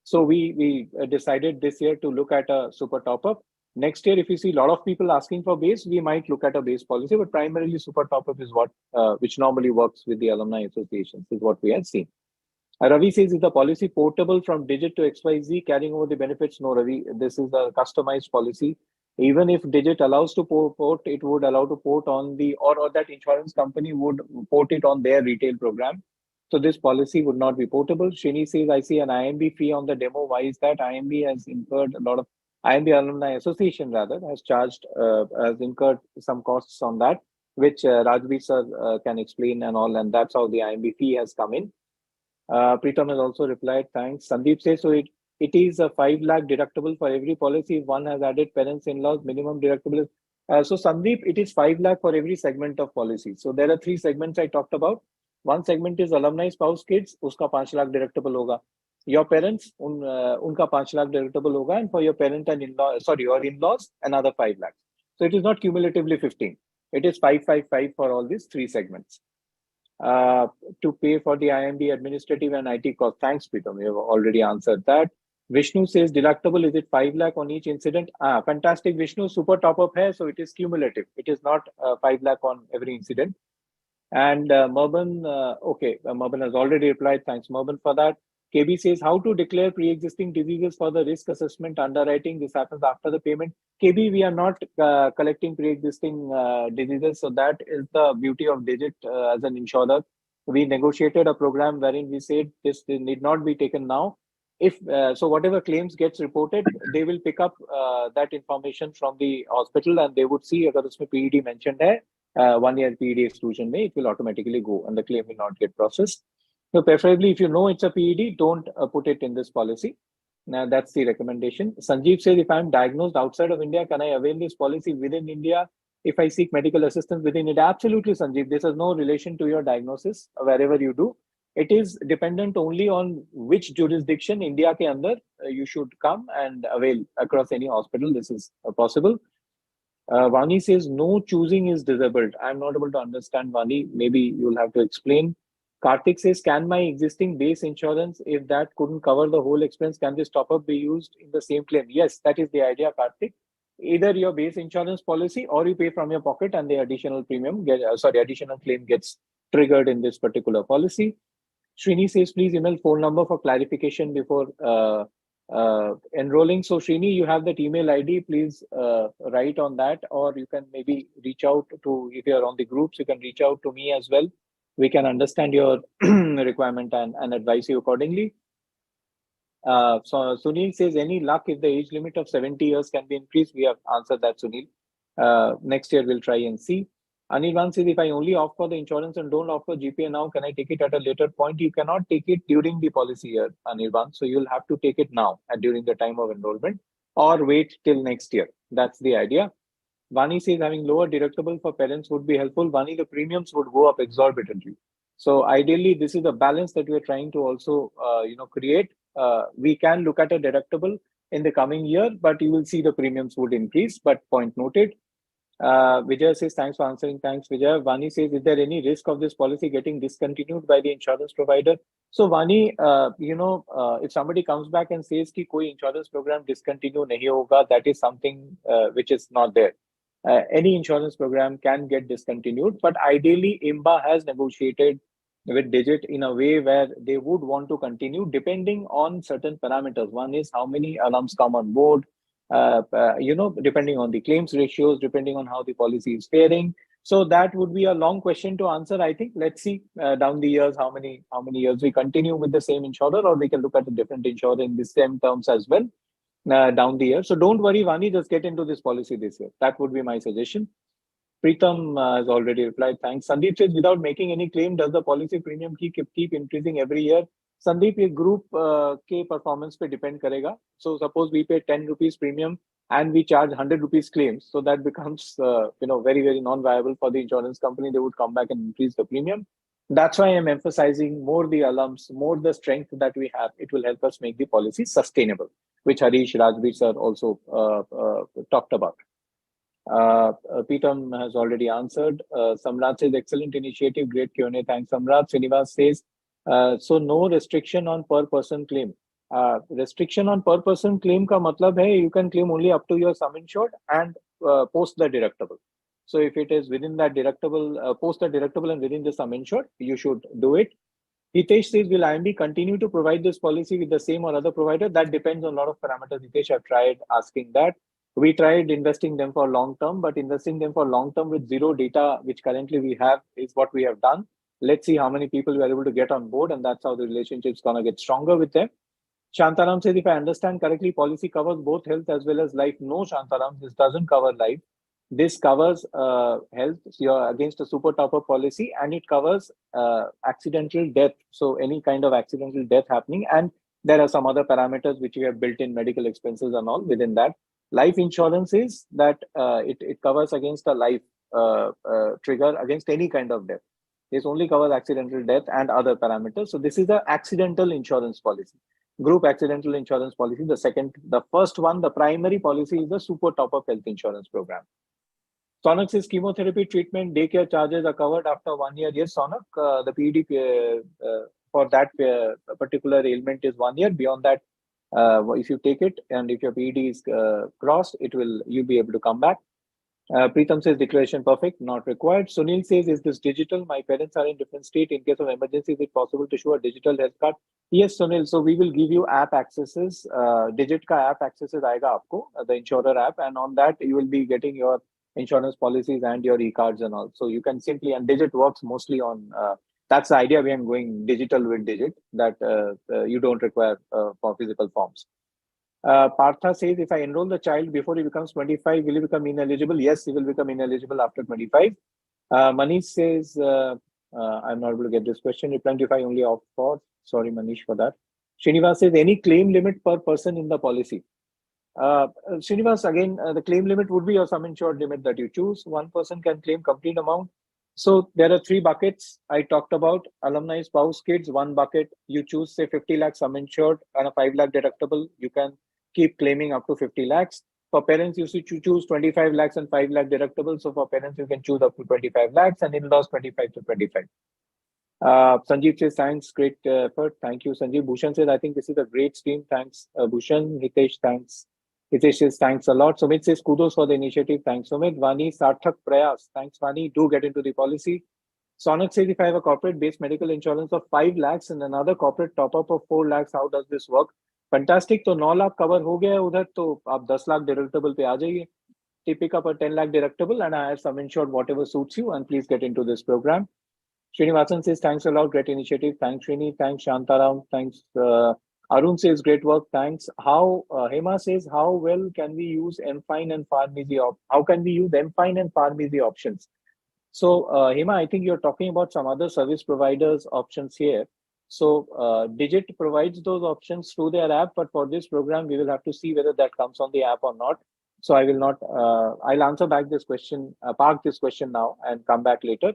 So we decided this year to look at a super top-up. Next year, if you see a lot of people asking for base, we might look at a base policy, but primarily super top-up is what which normally works with the alumni associations, is what we have seen. Ravi says, is the policy portable from Digit to XYZ, carrying over the benefits? No, Ravi, this is a customized policy. Even if Digit allows to port, it would allow to port on the, or that insurance company would port it on their retail program. So this policy would not be portable. Shini says, I see an IIMB fee on the demo. Why is that? IIMB has incurred a lot of, IIMB Alumni Association rather, has incurred some costs on that, which Rajbir sir can explain and all, and that's how the IIMB fee has come in. Pritam has also replied, thanks. Sandeep says, so it is a 5 lakh deductible for every policy. If one has added parents, in-laws, minimum deductible is. So Sandeep, it is 5 lakh for every segment of policy. So there are 3 segments I talked about. One segment is alumni, spouse, kids, uska 5 lakh deductible hoga. Your parents, unka 5 lakh deductible hoga, and for your parent and your in-laws, another 5 lakhs. So it is not cumulatively 15. It is 555 for all these 3 segments. To pay for the IIMB administrative and IT cost. Thanks, Pritam. You have already answered that. Vishnu says deductible, is it 5 lakh on each incident? Fantastic, Vishnu. Super top-up hai, so it is cumulative. It is not 5 lakh on every incident. And Merban, Merban has already replied. Thanks, Merban, for that. KB says, how to declare pre-existing diseases for the risk assessment underwriting? This happens after the payment. KB, we are not collecting pre-existing diseases. So that is the beauty of Digit as an insurer. We negotiated a program wherein we said this need not be taken now. If so, whatever claims gets reported, they will pick up that information from the hospital and they would see if usme PED mentioned hai, 1 year PED exclusion may, it will automatically go and the claim will not get processed. So preferably, if you know it's a PED, don't put it in this policy. Now that's the recommendation. Sanjeev says, if I'm diagnosed outside of India, can I avail this policy within India if I seek medical assistance within it? Absolutely, Sanjeev. This has no relation to your diagnosis wherever you do. It is dependent only on which jurisdiction India ke andar you should come and avail across any hospital. This is possible. Vani says, no choosing is disabled. I'm not able to understand, Vani. Maybe you'll have to explain. Karthik says, can my existing base insurance, if that couldn't cover the whole expense, can this top-up be used in the same claim? Yes, that is the idea, Karthik. Either your base insurance policy or you pay from your pocket and the additional premium, additional claim gets triggered in this particular policy. Srini says, please email phone number for clarification before enrolling. So Srini, you have that email ID, please write on that, or you can maybe reach out to, if you're on the groups, you can reach out to me as well. We can understand your requirement and advise you accordingly. So Sunil says, any luck if the age limit of 70 years can be increased? We have answered that, Sunil. Next year, we'll try and see. Anirvan says, if I only opt for the insurance and don't offer GPA now, can I take it at a later point? You cannot take it during the policy year, Anirvan. So you'll have to take it now and during the time of enrollment or wait till next year. That's the idea. Vani says having lower deductible for parents would be helpful. Vani, the premiums would go up exorbitantly. So ideally, this is a balance that we're trying to also, create. We can look at a deductible in the coming year, but you will see the premiums would increase, but point noted. Vijay says, thanks for answering. Thanks, Vijay. Vani says, is there any risk of this policy getting discontinued by the insurance provider? So Vani, if somebody comes back and says ki koi insurance program discontinue nahi hoga, that is something which is not there. Any insurance program can get discontinued, but ideally IIMBAA has negotiated with Digit in a way where they would want to continue depending on certain parameters. One is how many alums come on board, depending on the claims ratios, depending on how the policy is faring. So that would be a long question to answer. I think let's see down the years how many years we continue with the same insurer, or we can look at a different insurer in the same terms as well down the year. So don't worry, Vani, just get into this policy this year. That would be my suggestion. Pritam has already replied. Thanks. Sandeep says, without making any claim, does the policy premium keep increasing every year? Sandeep, ये group के performance पे depend करेगा. So suppose we pay 10 rupees premium and we charge 100 rupees claims. So that becomes, very, very non-viable for the insurance company. They would come back and increase the premium. That's why I'm emphasizing more the alums, more the strength that we have. It will help us make the policy sustainable, which Harish Rajbir sir also talked about. Pritam has already answered. Samrat says, excellent initiative, great Q&A. Thanks, Samrat. Srinivas says, so no restriction on per person claim. Restriction on per person claim ka matlab hai, you can claim only up to your sum insured and post the deductible. So if it is within that deductible, post the deductible and within the sum insured, you should do it. Hitesh says, will IIMB continue to provide this policy with the same or other provider? That depends on a lot of parameters. Hitesh, I've tried asking that. We tried investing them for long term, but investing them for long term with zero data, which currently we have, is what we have done. Let's see how many people we are able to get on board, and that's how the relationship's going to get stronger with them. Shantaram says, if I understand correctly, policy covers both health as well as life. No, Shantaram, this doesn't cover life. This covers health. So you're against a super topper policy, and it covers accidental death. So any kind of accidental death happening, and there are some other parameters which we have built in, medical expenses and all within that. Life insurance is that it covers against a life trigger against any kind of death. This only covers accidental death and other parameters. So this is the accidental insurance policy, group accidental insurance policy. The first one, the primary policy is the super top-up health insurance program. Sonak says chemotherapy treatment, daycare charges are covered after 1 year. Yes, Sonak, the PED for that particular ailment is 1 year. Beyond that, if you take it and if your PED is crossed, you'll be able to come back. Pritam says declaration perfect, not required. Sunil says, is this digital? My parents are in different state. In case of emergency, is it possible to show a digital health card? Yes, Sunil. So we will give you app accesses. Digit ka app accesses aayega aapko, the insurer app, and on that you will be getting your insurance policies and your e-cards and all. So you can simply, and Digit works mostly on, that's the idea we are going digital with Digit, that you don't require for physical forms. Partha says, if I enroll the child before he becomes 25, will he become ineligible? Yes, he will become ineligible after 25. Manish says, I'm not able to get this question. Replying to if I only opt for, sorry Manish for that. Srinivas says, any claim limit per person in the policy? Srinivas, again, the claim limit would be your sum insured limit that you choose. One person can claim complete amount. So there are 3 buckets I talked about: alumni, spouse, kids. 1 bucket, you choose say 50 lakh sum insured and a 5 lakh deductible. You can keep claiming up to 50 lakhs. For parents, you choose 25 lakhs and 5 lakh deductible. So for parents, you can choose up to 25 lakhs, and in-laws 25 to 25. Sanjeev says, thanks, great effort. Thank you, Sanjeev. Bhushan says, I think this is a great scheme. Thanks, Bhushan. Hitesh, thanks. Hitesh says, thanks a lot. Sumit says, kudos for the initiative. Thanks, Sumit. Vani, Sarthak Prayas. Thanks, Vani. Do get into the policy. Sonak says, if I have a corporate-based medical insurance of 5 lakhs and another corporate top-up of 4 lakhs, how does this work? Fantastic. So 9 lakh cover ho gaya udhar, to aap 10 lakh deductible pe aa jaiye. Pick up a 10 lakh deductible and I have sum insured whatever suits you, and please get into this program. Srinivasan says, thanks a lot, great initiative. Thanks, Srini. Thanks, Shantaram. Thanks. Arun says, great work. Thanks. Hema says, how well can we use MFine and Pharmacy? How can we use MFine and Pharmacy options? So, Hema, I think you're talking about some other service providers options here. So, Digit provides those options through their app, but for this program, we will have to see whether that comes on the app or not. So, I will not, I'll answer back this question, park this question now and come back later.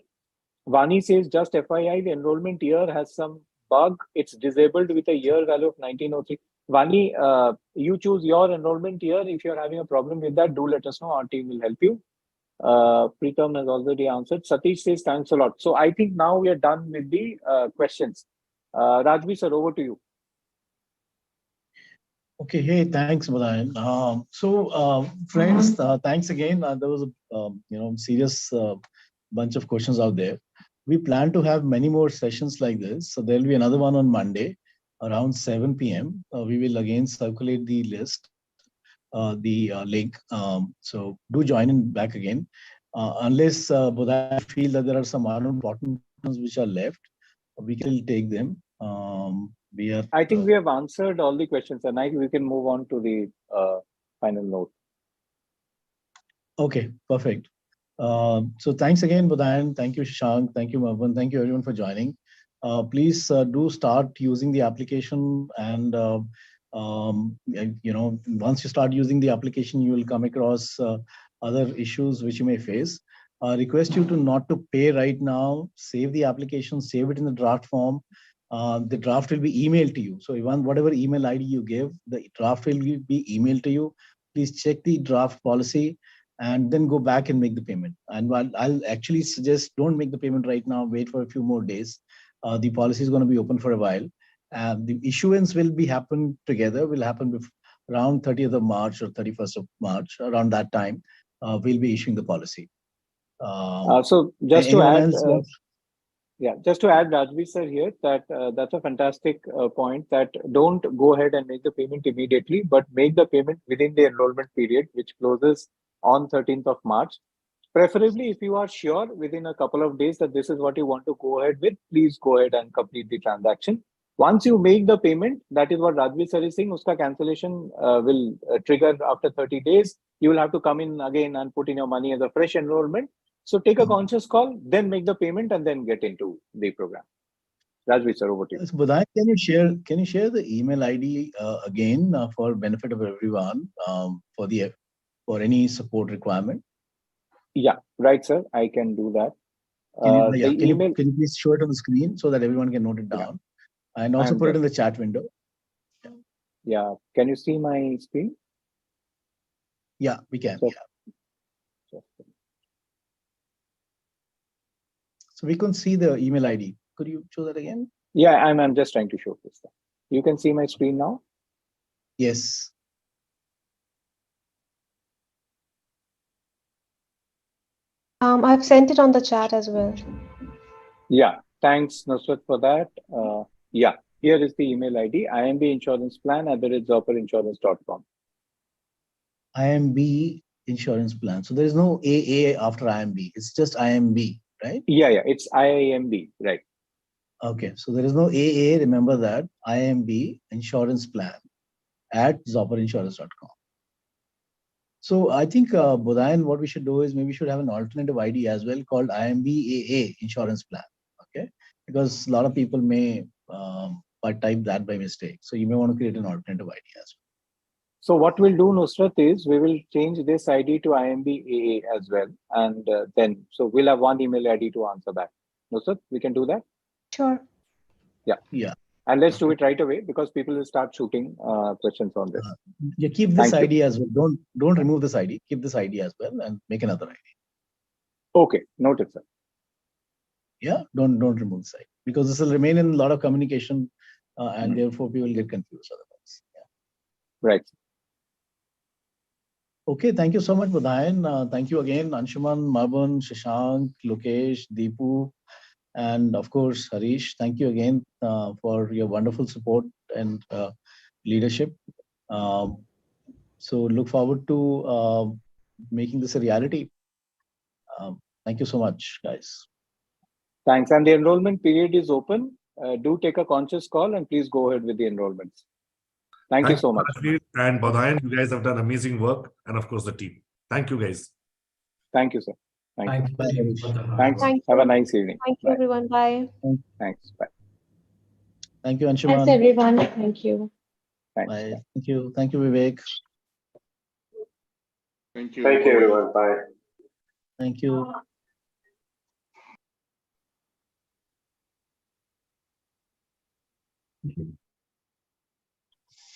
Vani says, just FYI, the enrollment year has some bug. It's disabled with a year value of 1903. Vani, you choose your enrollment year. If you're having a problem with that, do let us know. Our team will help you. Preetham has already answered. Satish says thanks a lot. So I think now we are done with the questions. Rajvi sir, over to you. Okay, hey, thanks, Madan. Friends, thanks again. There was a serious bunch of questions out there. We plan to have many more sessions like this. So there'll be another one on Monday around 7 p.m. We will again circulate the list, the link. So do join in back again. Unless Madan feel that there are some unimportant ones which are left, we can take them. I think we have answered all the questions, and we can move on to the final note. Okay, perfect. So thanks again, Madan. Thank you, Shashank. Thank you, Marwan. Thank you, everyone, for joining. Please do start using the application, and once you start using the application, you will come across other issues which you may face. Request you to not to pay right now. Save the application. Save it in the draft form. The draft will be emailed to you. So whatever email ID you give, the draft will be emailed to you. Please check the draft policy and then go back and make the payment. And I'll actually suggest don't make the payment right now. Wait for a few more days. The policy is going to be open for a while. The issuance will happen together. Will happen around 30th of March or 31st of March. Around that time, we'll be issuing the policy. So just to add. Yeah, just to add, Rajvi sir here, that that's a fantastic point, that don't go ahead and make the payment immediately, but make the payment within the enrollment period, which closes on 13th of March. Preferably, if you are sure within a couple of days that this is what you want to go ahead with, please go ahead and complete the transaction. Once you make the payment, that is what Rajvi sir is saying, uska cancellation will trigger after 30 days. You will have to come in again and put in your money as a fresh enrollment. So take a conscious call, then make the payment, and then get into the program. Rajvi sir, over to you. Budai, can you share the email ID again for benefit of everyone for any support requirement? Yeah, right, sir. I can do that. Can you please show it on the screen so that everyone can note it down, and also put it in the chat window. Yeah. Can you see my screen? Yeah, we can. So we couldn't see the email ID. Could you show that again? Yeah, I'm just trying to show this. You can see my screen now? Yes. I've sent it on the chat as well. Yeah, thanks, Nusrat, for that. Yeah, here is the email ID, IIMB Insurance Plan @zopperinsurance.com. IIMB Insurance Plan. So there is no AA after IIMB. It's just IIMB, right? Yeah, it's IIMB, right. Okay, so there is no AA. Remember that. IIMB Insurance Plan @zopperinsurance.com. So I think, Budayan, what we should do is maybe we should have an alternative ID as well called IIMBAA Insurance Plan. Okay, because a lot of people may type that by mistake. So you may want to create an alternative ID as well. So what we'll do, Nusrat, is we will change this ID to IIMBAA as well. And then, so we'll have one email ID to answer back. Nusrat, we can do that? Sure. Yeah. And let's do it right away because people will start shooting questions on this. Yeah, keep this ID as well. Don't remove this ID. Keep this ID as well and make another ID. Okay, noted, sir. Yeah, don't remove this ID because this will remain in a lot of communication and therefore people get confused otherwise. Yeah. Right. Okay, thank you so much, Budayan. Thank you again, Anshuman, Marwan, Shashank, Lokesh, Deepu, and of course, Harish. Thank you again for your wonderful support and leadership. So look forward to making this a reality. Thank you so much, guys. Thanks. And the enrollment period is open. Do take a conscious call and please go ahead with the enrollments. Thank you so much. And Budayan, you guys have done amazing work. And of course, the team. Thank you, guys. Thank you, sir. Thank you. Thanks. Have a nice evening. Thank you, everyone. Bye. Thanks. Bye. Thank you, Anshuman. Thanks, everyone. Thank you. Thanks. Bye. Thank you. Thank you, Vivek. Thank you, everyone. Bye. Thank you.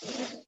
you.